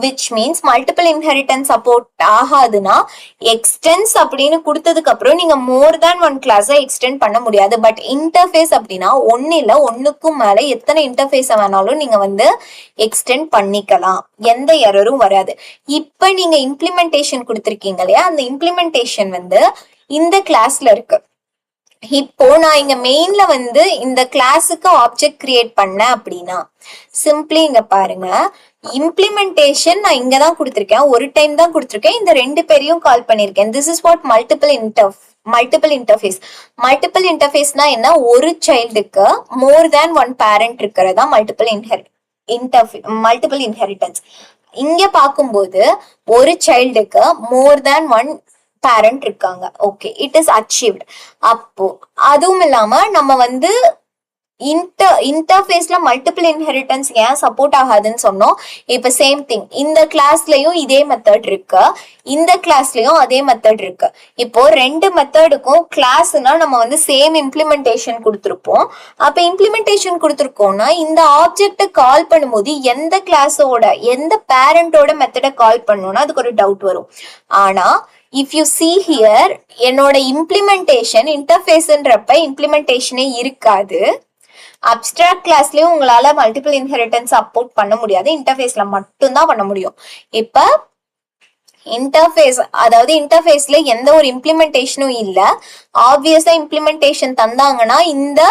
which means multiple inheritance support ஆகாதுன்னா எக்ஸ்டென்ஸ் அப்படின்னு கொடுத்ததுக்கு அப்புறம் நீங்க மோர் தேன் ஒன் கிளாஸை எக்ஸ்டெண்ட் பண்ண முடியாது. பட் இன்டர்ஃபேஸ் அப்படின்னா ஒன்னுக்கும் மேல எத்தனை இன்டர்ஃபேஸ வேணாலும் நீங்க வந்து எக்ஸ்டெண்ட் பண்ணிக்கலாம். எந்த எரரும் வராது. இப்ப நீங்க இம்ப்ளிமெண்டேஷன் கொடுத்துருக்கீங்க இல்லையா? அந்த இம்ப்ளிமெண்டேஷன் வந்து இந்த கிளாஸ்ல இருக்கு. இப்போ நான் இங்க மெயின்ல வந்து இந்த கிளாஸுக்கு ஆப்ஜெக்ட் கிரியேட் பண்ணேன் அப்படின்னா சிம்பிளி இங்க பாருங்க, இம்ப்ளிமெண்டேஷன் நான் இங்க தான் கொடுத்திருக்கேன். ஒரு டைம் தான் கொடுத்திருக்கேன். இந்த 2 பேரையும் கால் பண்ணிருக்கேன். This is what multiple interface. Multiple இன்டர்ஃபேஸ்னா என்ன? ஒரு சைல்டுக்கு மோர் தேன் ஒன் பேரண்ட் இருக்கிறதா மல்டிபிள் இன்ஹெரிட்டன்ஸ். இங்க பார்க்கும்போது ஒரு சைல்டுக்கு மோர் தேன் ஒன் பேரண்ட் இருக்காங்க. Okay, it is achieved. அப்போ அதுவும் இல்லாம நம்ம வந்து இன்டர்ஃபேஸ்ல மல்டிபிள் இன்ஹெரிட்டன்ஸ் ஏன் சப்போர்ட் ஆகாதுன்னு சொன்னோம். இப்ப சேம் திங் இந்த கிளாஸ்லயும் இதே மெத்தட் இருக்கு, இந்த கிளாஸ்லயும் அதே மெத்தட் இருக்கு. இப்போ 2 மெத்தடுக்கும் கிளாஸ்னா நம்ம வந்து சேம் இம்ப்ளிமெண்டேஷன் கொடுத்துருப்போம். அப்ப இம்ப்ளிமெண்டேஷன் கொடுத்துருக்கோம்னா இந்த ஆப்ஜெக்ட கால் பண்ணும்போது எந்த கிளாஸோட எந்த பேரண்டோட மெத்தடை கால் பண்ணணும்னா அதுக்கு ஒரு டவுட் வரும். ஆனா if you see here என்னோட இம்ப்ளிமெண்டேஷன் இன்டர்ஃபேஸ்ன்றப்ப இம்ப்ளிமெண்டேஷனே இருக்காது. அப்ஸ்ட்ராக்ட் கிளாஸ்லயும் உங்களால மல்டிபிள் இன்ஹெரிட்டன்ஸ் சப்போர்ட் பண்ண முடியாது. இன்டர்ஃபேஸ்ல மட்டும்தான் பண்ண முடியும். இப்ப இன்டர்ஃபேஸ் அதாவது இன்டர்ஃபேஸ்ல எந்த ஒரு இம்ப்ளிமெண்டேஷனும் இல்ல. ஆப்வியஸா இம்ப்ளிமெண்டேஷன் தந்தாங்கன்னா இந்த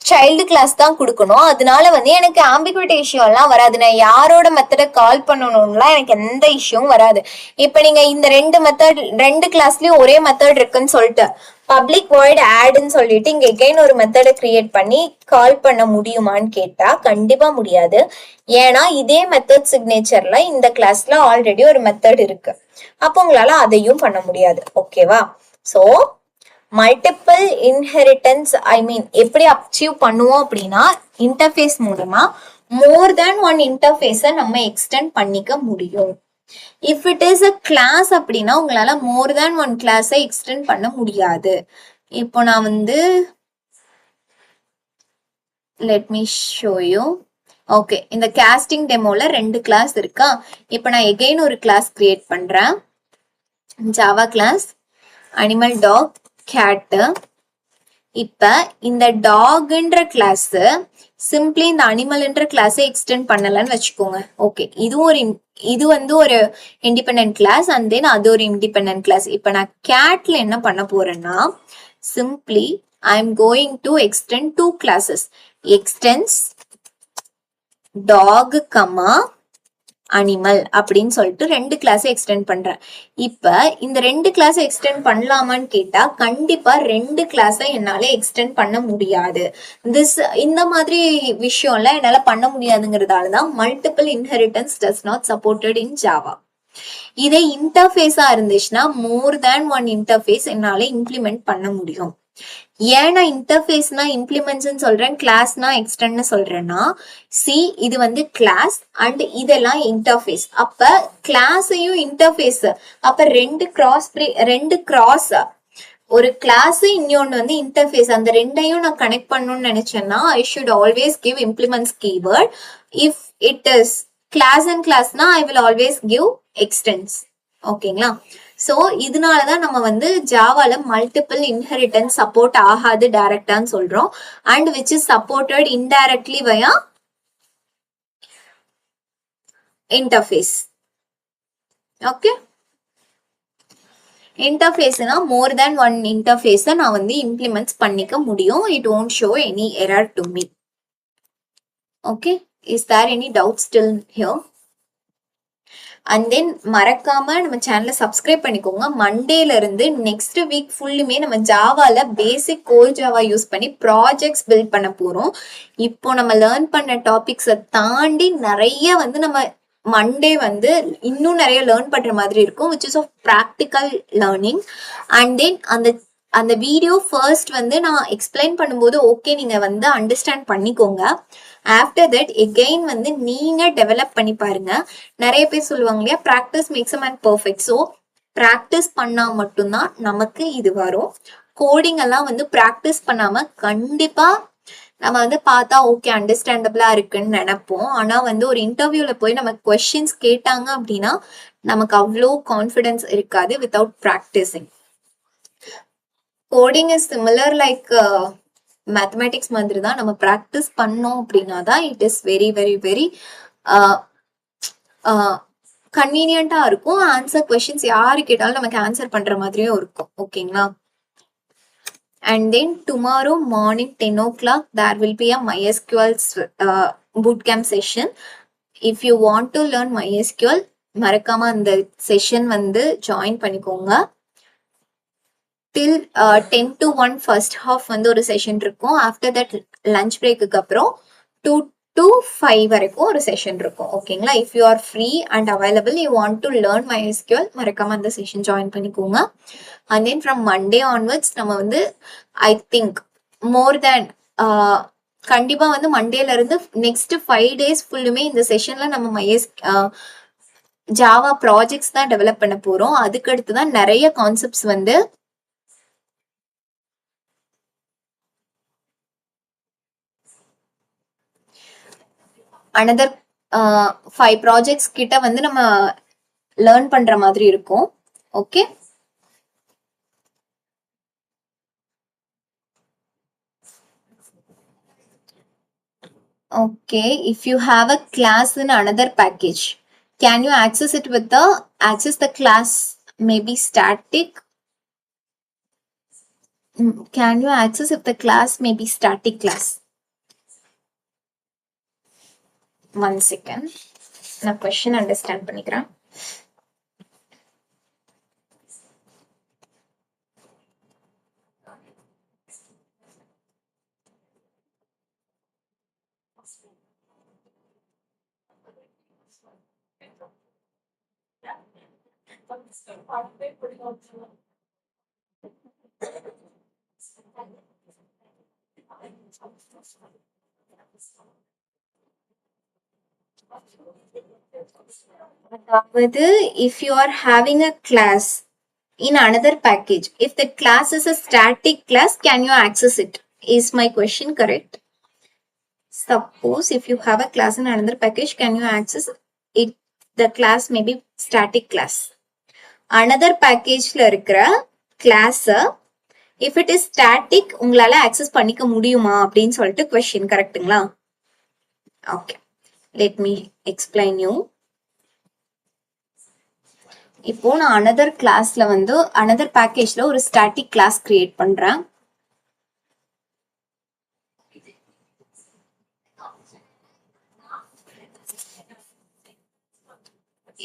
சைல்டு கிளாஸ் தான் கொடுக்கணும். அதனால வந்து எனக்கு ஆம்பிகுவிட்டி இஷ்யூ எல்லாம் வராது. நான் யாரோட மெத்தடை கால் பண்ணணும்லாம் எனக்கு எந்த இஷ்யூவும் வராது. இப்ப நீங்க இந்த 2 கிளாஸ்லயும் ஒரே மெத்தட் இருக்குன்னு சொல்லிட்டு பப்ளிக் வாய்ட் ஆட்னு சொல்லிட்டு இங்க எகைன் ஒரு மெத்தடை கிரியேட் பண்ணி கால் பண்ண முடியுமான்னு கேட்டா கண்டிப்பா முடியாது. ஏன்னா இதே மெத்தட் சிக்னேச்சர்ல இந்த கிளாஸ்ல ஆல்ரெடி ஒரு மெத்தட் இருக்கு. அப்போ உங்களால அதையும் பண்ண முடியாது. ஓகேவா? சோ மல்டிபிள் இன்ஹெரிட்டன்ஸ் எப்படி அச்சீவ் பண்ணுவோம் அப்படின்னா இன்டர்ஃபேஸ் மூலமா மோர் தேன் ஒன் இன்டர்ஃபேஸை நம்ம எக்ஸ்டெண்ட் பண்ணிக்க முடியும். If it is a class அப்படின்னா உங்களால மோர் தேன் ஒன் கிளாஸை எக்ஸ்டெண்ட் பண்ண முடியாது. இப்போ நான் வந்து let me show you. Okay, இந்த காஸ்டிங் டெமோல 2 கிளாஸ் இருக்கா. இப்போ நான் எகைன் ஒரு கிளாஸ் கிரியேட் பண்றேன். Java class animal dog cat. இப்ப இந்த டாக்ன்ற கிளாஸ் சிம்பிளி இந்த அனிமல்ன்ற கிளாஸை எக்ஸ்டெண்ட் பண்ணலன்னு வச்சுக்கோங்க. ஓகே, இது வந்து ஒரு இண்டிபெண்டன்ட் கிளாஸ் அண்ட் தென் அது ஒரு இண்டிபெண்டன்ட் கிளாஸ். இப்ப நான் கேட்ல என்ன பண்ண போறேன்னா simply I am going to extend 2 classes. Extends dog comma animal அப்படின்னு சொல்லிட்டு 2 கிளாஸ் எக்ஸ்டெண்ட் பண்றேன். இப்ப இந்த 2 கிளாஸ் எக்ஸ்டெண்ட் பண்ணலாமான்னு கேட்டா கண்டிப்பா 2 கிளாஸை என்னால எக்ஸ்டெண்ட் பண்ண முடியாது. இந்த மாதிரி விஷயம்லாம் என்னால பண்ண முடியாதுங்கிறதாலதான் multiple inheritance does not supported in Java. இதே இன்டர்ஃபேஸா இருந்துச்சுன்னா மோர் தேன் ஒன் இன்டர்ஃபேஸ் என்னால இம்ப்ளிமெண்ட் பண்ண முடியும். ஏன் நான் இன்டர்ஃபேஸ்னா இம்ப்ளிமெண்ட்ஸ் சொல்றேன், கிளாஸ்னா எக்ஸ்டெண்ட் சொல்றேன்னா, இது வந்து கிளாஸ் அண்ட் இதெல்லாம் இன்டர்ஃபேஸ். அப்ப கிளாஸையும் இன்டர்ஃபேஸ் அப்ப ரெண்டு கிராஸ் ஒரு கிளாஸ் இன்னொன்னு வந்து இன்டர்ஃபேஸ், அந்த ரெண்டையும் நான் கனெக்ட் பண்ணணும்னு நினைச்சேன்னா I should always give implements keyword. If it is class and கிளாஸ்னா I will always give extends. ஓகேங்களா? சோ இதனாலதான் நம்ம வந்து ஜாவால மல்டிபிள் இன்ஹெரிட்டன்ஸ் சப்போர்ட் ஆகாது டைரக்டான்னு சொல்றோம். And which is supported indirectly via interface. Okay, இன்டர்ஃபேஸ்னா மோர் தேன் ஒன் இன்டர்ஃபேஸை நான் வந்து இம்ப்ளிமெண்ட்ஸ் பண்ணிக்க முடியும். It won't show any error to me. Okay, is there any doubt still here? And then மறக்காம நம்ம சேனலை சப்ஸ்கிரைப் பண்ணிக்கோங்க. மண்டேல இருந்து நெக்ஸ்ட் வீக் ஃபுல்லுமே நம்ம ஜாவால பேசிக் கோர் ஜாவா யூஸ் பண்ணி ப்ராஜெக்ட்ஸ் பில்ட் பண்ண போறோம். இப்போ நம்ம லேர்ன் பண்ண டாபிக்ஸை தாண்டி நிறைய வந்து நம்ம மண்டே வந்து இன்னும் நிறைய லேர்ன் பண்ற மாதிரி இருக்கும், which is of practical learning. And then அந்த வீடியோ ஃபர்ஸ்ட் வந்து நான் எக்ஸ்பிளைன் பண்ணும்போது ஓகே நீங்க வந்து அண்டர்ஸ்டாண்ட் பண்ணிக்கோங்க. ஆஃப்டர் தட் எகெயின் வந்து நீங்க டெவலப் பண்ணி பாருங்க. நிறைய பேர் சொல்லுவாங்க இல்லையா, practice makes a man perfect. So practice பண்ணா மட்டும்தான் நமக்கு இது வரும். கோடிங் எல்லாம் வந்து ப்ராக்டிஸ் பண்ணாம கண்டிப்பா நம்ம வந்து பார்த்தா ஓகே அண்டர்ஸ்டாண்டபிளா இருக்குன்னு நினைப்போம். ஆனா வந்து ஒரு இன்டர்வியூல போய் நம்ம கொஸ்டின்ஸ் கேட்டாங்க அப்படின்னா நமக்கு அவ்வளோ கான்ஃபிடன்ஸ் இருக்காது without practising. Coding is similar like mathematics மாதிரி தான். நம்ம ப்ராக்டிஸ் பண்ணோம் அப்படின்னா தான் it is very very very கன்வீனியன்டா இருக்கும். ஆன்சர் கொஸ்டின்ஸ் யாரு கேட்டாலும் நமக்கு ஆன்சர் பண்ற மாதிரியும் இருக்கும். ஓகேங்களா? And then tomorrow morning 10 o'clock there will be a MySQL bootcamp session. If you want to learn MySQL மறக்காம அந்த செஷன் வந்து ஜாயின் பண்ணிக்கோங்க. டில் 10 to 1 ஃபர்ஸ்ட் ஹாஃப் வந்து ஒரு செஷன் இருக்கும். ஆஃப்டர் தட் லஞ்ச் பிரேக்குக்கு அப்புறம் 2 to 5 வரைக்கும் ஒரு செஷன் இருக்கும். ஓகேங்களா? If you are free and available, you want to learn MySQL, மறக்காம அந்த செஷன் ஜாயின் பண்ணிக்கோங்க. And then from Monday onwards நம்ம வந்து ஐ திங்க் மோர் தேன் கண்டிப்பா வந்து மண்டேல இருந்து நெக்ஸ்ட் 5 days ஃபுல்லுமே இந்த செஷன்ல நம்ம ஜாவா ப்ராஜெக்ட்ஸ் தான் டெவலப் பண்ண போறோம். அதுக்கு அடுத்துதான் நிறைய கான்செப்ட்ஸ் வந்து another 5 ப்ராஜெக்ட்ஸ் கிட்ட வந்து நம்ம லேர்ன் பண்ற மாதிரி இருக்கும். Okay, okay, if you have a class in another package, can you access it with the class maybe static? Can you access if the class may be static class? One second, நான் question understand பண்ணிக்கிறேன். அதாவது if you are having a class in another package, if the class is a static class, can you access it? Is my question correct? Suppose if you have a class in another package, can you access it? The class may be static class. Another package ல இருக்கிற class if it is static உங்களால access பண்ணிக்க முடியுமா அப்படின்னு சொல்லிட்டு question. கரெக்ட்டுங்களா? Okay, let me explain you. இப்போ நான் another classல வந்து another packageல ஒரு static class create பண்றேன்.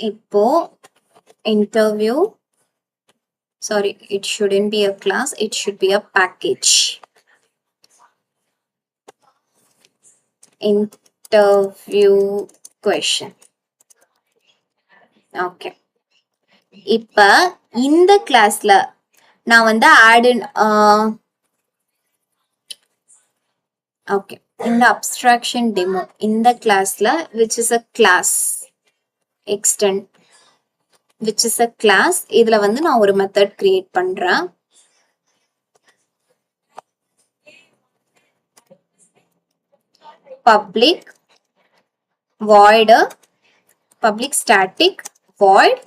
இப்போ interview, sorry, it shouldn't be a class, it should be a package. Interview question. Okay. இப்ப இந்த கிளாஸ்ல நான் வந்து add in okay, இந்த abstraction demo இந்த கிளாஸ்ல which is a class extend, which is a class, இதுல வந்து நான் ஒரு method create பண்றேன். Public void, public static void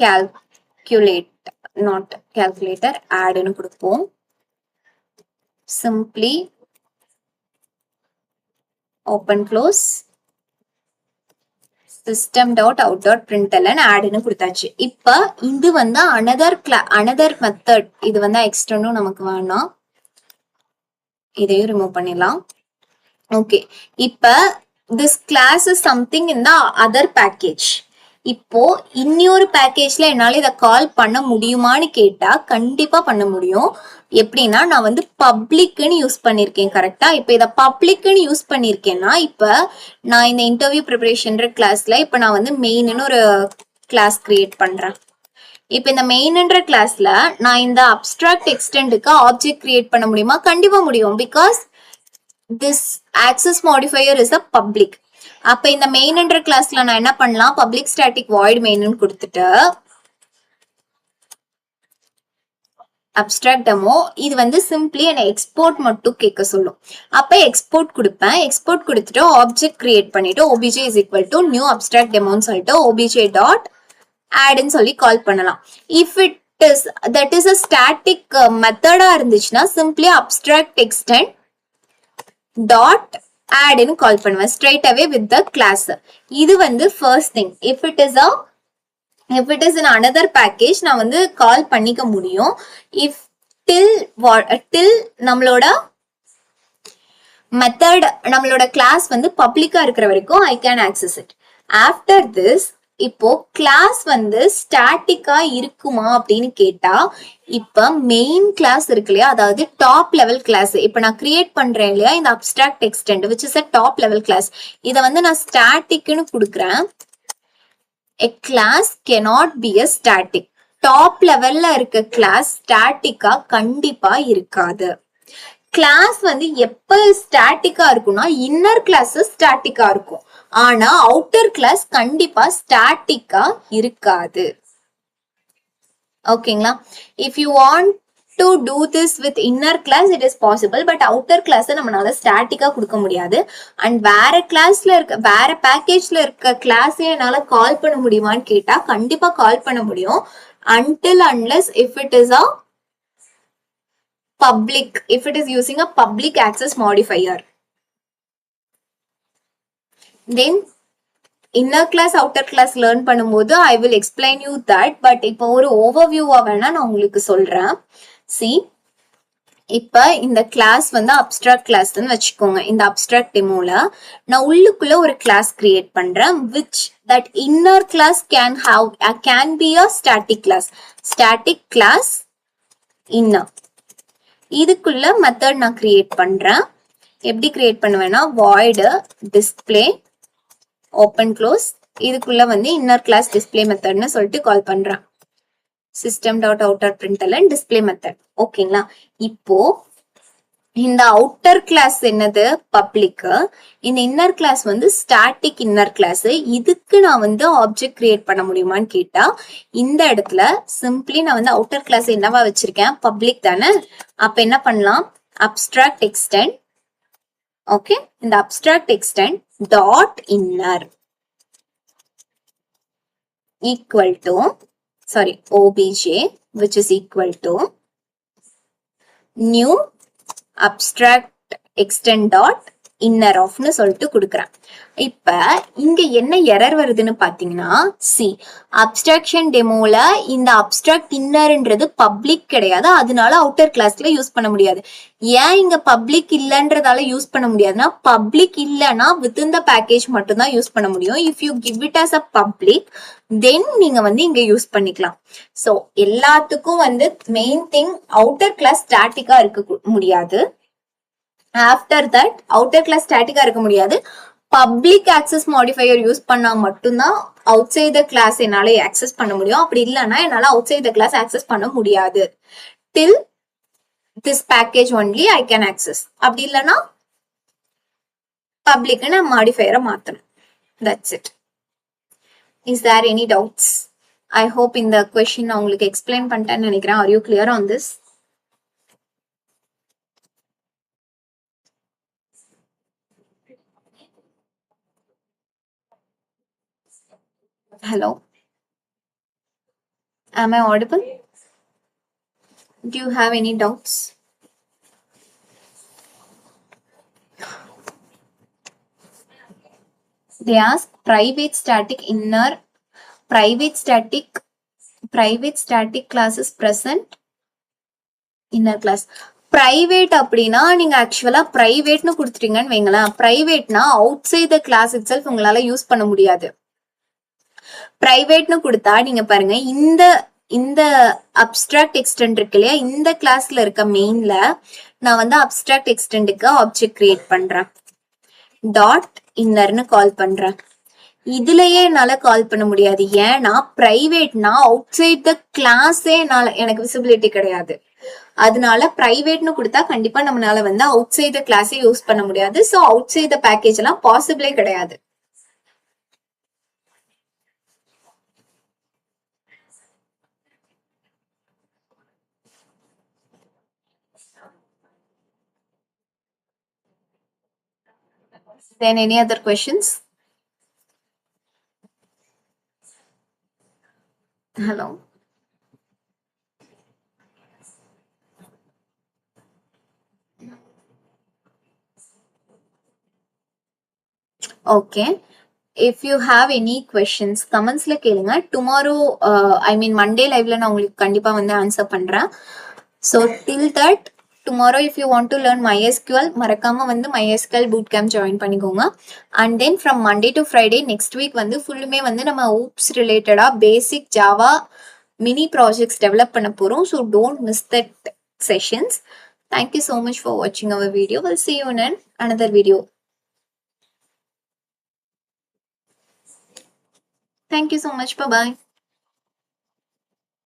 calculate, not calculator, add னு கொடுப்போம். Simply open close system.out.println add னு கொடுத்தாச்சு. இப்ப இது வந்து another method, இது வந்து extendும் நமக்கு வேணாம், இதையும் ரிமூவ் பண்ணிடலாம். ஓகே, இப்ப this class is something in the other package. இப்போ இன்னொரு பேக்கேஜ்ல என்னால இதை கால் பண்ண முடியுமான்னு கேட்டா கண்டிப்பா பண்ண முடியும். எப்படின்னா நான் வந்து பப்ளிக்னு யூஸ் பண்ணிருக்கேன். கரெக்டா? இப்ப இதை பப்ளிக்னு யூஸ் பண்ணிருக்கேன்னா இப்ப நான் இந்த இன்டர்வியூ ப்ரிப்பரேஷன் கிளாஸ்ல இப்ப நான் வந்து மெயின்னு ஒரு கிளாஸ் கிரியேட் பண்றேன். இப்ப இந்த மெயின்ன்ற கிளாஸ்ல நான் இந்த அப்ஸ்ட்ராக்ட் எக்ஸ்டெண்டுக்கு ஆப்ஜெக்ட் கிரியேட் பண்ண முடியுமா? கண்டிப்பா முடியும். Because this access modifier is a public. அப்ப இந்த மெயின்ன்ற கிளாஸ்ல நான் என்ன பண்ணலாம்? public static void main கொடுத்துட்டு abstract demo, இது வந்து simply என்ன export மட்டும் கேட்க சொல்லும். அப்ப export கொடுப்பேன். export கொடுத்துட்டு object create பண்ணிட்டு obj is equal to new abstract demo ன்னு சொல்லிட்டு obj dot add ன்னு சொல்லி கால் பண்ணலாம். if it is that is a static method இருந்துச்சுன்னா simply abstract extend dot add ன்னு கால் பண்ணுவேன் straight away with the class. இது வந்து first thing. if it is in another package நான் வந்து கால் பண்ணிக்க முடியும். if till நம்மளோட மெத்தட், நம்மளோட கிளாஸ் வந்து பப்ளிக்கா இருக்கிற வரைக்கும் I can access it. after this இப்போ கிளாஸ் வந்து ஸ்டாட்டிக்கா இருக்குமா அப்படின்னு கேட்டா, இப்ப மெயின் கிளாஸ் இருக்கு இல்லையா, அதாவது டாப் லெவல் கிளாஸ் இப்ப நான் கிரியேட் பண்றேன் இல்லையா இந்த abstract extend which is a top level class, இத வந்து நான் ஸ்டாட்டிக்னு கொடுக்குறேன். a class cannot be a static. Top லெவல்ல இருக்க கிளாஸ் ஸ்டாட்டிக்கா கண்டிப்பா இருக்காது. கிளாஸ் வந்து எப்ப ஸ்டாட்டிக்கா இருக்கும்னா இன்னர் கிளாஸ் ஸ்டாட்டிக்கா இருக்கும், ஆனா அவுட்டர் கிளாஸ் கண்டிப்பா ஸ்டாட்டிக்கா இருக்காது. ஓகேங்களா? if you want to do this with inner class it is possible, but outer class நம்மளால ஸ்டாட்டிக்கா கொடுக்க முடியாது. அண்ட் வேற கிளாஸ்ல இருக்க வேற பேக்கேஜ்ல இருக்க கிளாஸ் என்னால கால் பண்ண முடியுமான்னு கேட்டா கண்டிப்பா கால் பண்ண முடியும். until unless if it is a public, if it is using a public access modifier, then inner class outer class learn பண்ணும்போது I will explain you that, but இப்போ ஒரு overview-ஆ வேணா நான் உங்களுக்கு சொல்றேன். see, இப்ப இந்த கிளாஸ் வந்து அப்ஸ்ட்ராக்ட் கிளாஸ்ன்னு வச்சுக்கோங்க. இந்த அப்ஸ்ட்ராக்ட் டெமோல நான் உள்ளுக்குள்ள ஒரு கிளாஸ் கிரியேட் பண்றேன் which that inner class can be a static class inner. இதுக்குள்ள மெத்தட் நான் கிரியேட் பண்றேன். எப்படி கிரியேட் பண்ணுவேன்னா void display open close, இதுக்குள்ள வந்து இன்னர் கிளாஸ் டிஸ்பிளே மெத்தட்னு சொல்லிட்டு கால் பண்றேன். system.out.println display method. ஓகேங்களா? இப்போ இந்த அவுட்டர் கிளாஸ் என்னது? பப்ளிக். இந்த இன்னர் கிளாஸ் வந்து ஸ்டாட்டிக் இன்னர் கிளாஸ். இதுக்கு நான் வந்து ஆப்ஜெக்ட் கிரியேட் பண்ண முடியுமான்னு கேட்டா இந்த இடத்துல சிம்பிளி நான் வந்து அவுட்டர் கிளாஸ் என்னவா வச்சிருக்கேன்? பப்ளிக் தானே. அப்ப என்ன பண்ணலாம்? abstract extend. ஓகே, இந்த abstract extend dot inner equal to, sorry, obj which is equal to new abstract extend dot inner ஆஃப்னு சொல்லிட்டு கொடுக்குறேன். இப்ப இங்க என்ன எரர் வருதுன்னு பாத்தீங்கன்னா, சி அப்ஸ்ட்ராக்ஷன் டெமோல இந்த அப்ஸ்ட்ராக்ட் இன்னர்ன்றது பப்ளிக் கிடையாது, அதனால அவுட்டர் கிளாஸ்ல யூஸ் பண்ண முடியாது. ஏன் இங்க பப்ளிக் இல்லன்றதால யூஸ் பண்ண முடியாதுன்னா, பப்ளிக் இல்லைன்னா வித்தின் த பேக்கேஜ் மட்டும் தான் யூஸ் பண்ண முடியும். If you give it as a public then நீங்க வந்து இங்க யூஸ் பண்ணிக்கலாம். சோ எல்லாத்துக்கும் வந்து மெயின் திங் அவுட்டர் கிளாஸ் ஸ்டாட்டிக்கா இருக்க முடியாது. ஆஃப்டர் தட் அவுட்டர் கிளாஸ் ஸ்டாட்டிக்கா இருக்க முடியாது. பப்ளிக் ஆக்சஸ் மாடிஃபையர் யூஸ் பண்ணா மட்டும்தான் அவுட் சைட் த கிளாஸ் என்னால ஆக்சஸ் பண்ண முடியும். அப்படி இல்லைன்னா என்னால outside the class access பண்ண முடியாது. Till this package only I can access. அப்படி இல்லைன்னா பப்ளிக் நான் மாடிஃபையரை மாத்தணும். That's it. Is there any doubts? I hope இந்த கொஸ்டின் நான் உங்களுக்கு எக்ஸ்பிளைன் பண்ணிட்டேன்னு நினைக்கிறேன். Are you clear on this? Hello, am I audible? Do you have any doubts? They ask private static inner, private static classes present inner class. Private அப்படின்னா நீங்க ஆக்சுவலா பிரைவேட்னு கொடுத்துட்டீங்கன்னு வைங்களேன். பிரைவேட்னா outside the class itself உங்களால use பண்ண முடியாது. பிரைவேட்னு கொடுத்தா நீங்க பாருங்க, இந்த அப்ஸ்ட்ராக்ட் எக்ஸ்டெண்ட் இருக்கு இல்லையா, இந்த கிளாஸ்ல இருக்க மெயின்ல நான் வந்து அப்ஸ்ட்ராக்ட் எக்ஸ்டெண்டுக்கு ஆப்ஜெக்ட் கிரியேட் பண்றேன், டாட் இன்னர்னு கால் பண்றேன். இதுலயே என்னால கால் பண்ண முடியாது. ஏன்னா பிரைவேட்னா அவுட் சைட் த கிளாஸே எனக்கு விசிபிலிட்டி கிடையாது. அதனால பிரைவேட்னு கொடுத்தா கண்டிப்பா நம்மளால வந்து அவுட் சைட் த கிளாஸே யூஸ் பண்ண முடியாது. So outside the package எல்லாம் பாசிபிளே கிடையாது. Then any other questions? Hello. Okay. If you have any questions, commentsல கேளுங்க. Tomorrow, I mean Monday liveல நான் உங்களுக்கு கண்டிப்பா வந்து ஆன்சர் பண்றேன். So till that, tomorrow if you want to learn MySQL, மறக்காம வந்து MySQL bootcamp join பண்ணிக்கோங்க. And then from Monday to Friday next week வந்து ஃபுல்லுமே வந்து நம்ம oops ரிலேட்டடா பேசிக் ஜாவா மினி ப்ராஜெக்ட்ஸ் டெவலப் பண்ண போறோம். So don't miss that sessions. Thank you so much for watching our video. We'll see you in another video. Thank you so much. Bye-bye.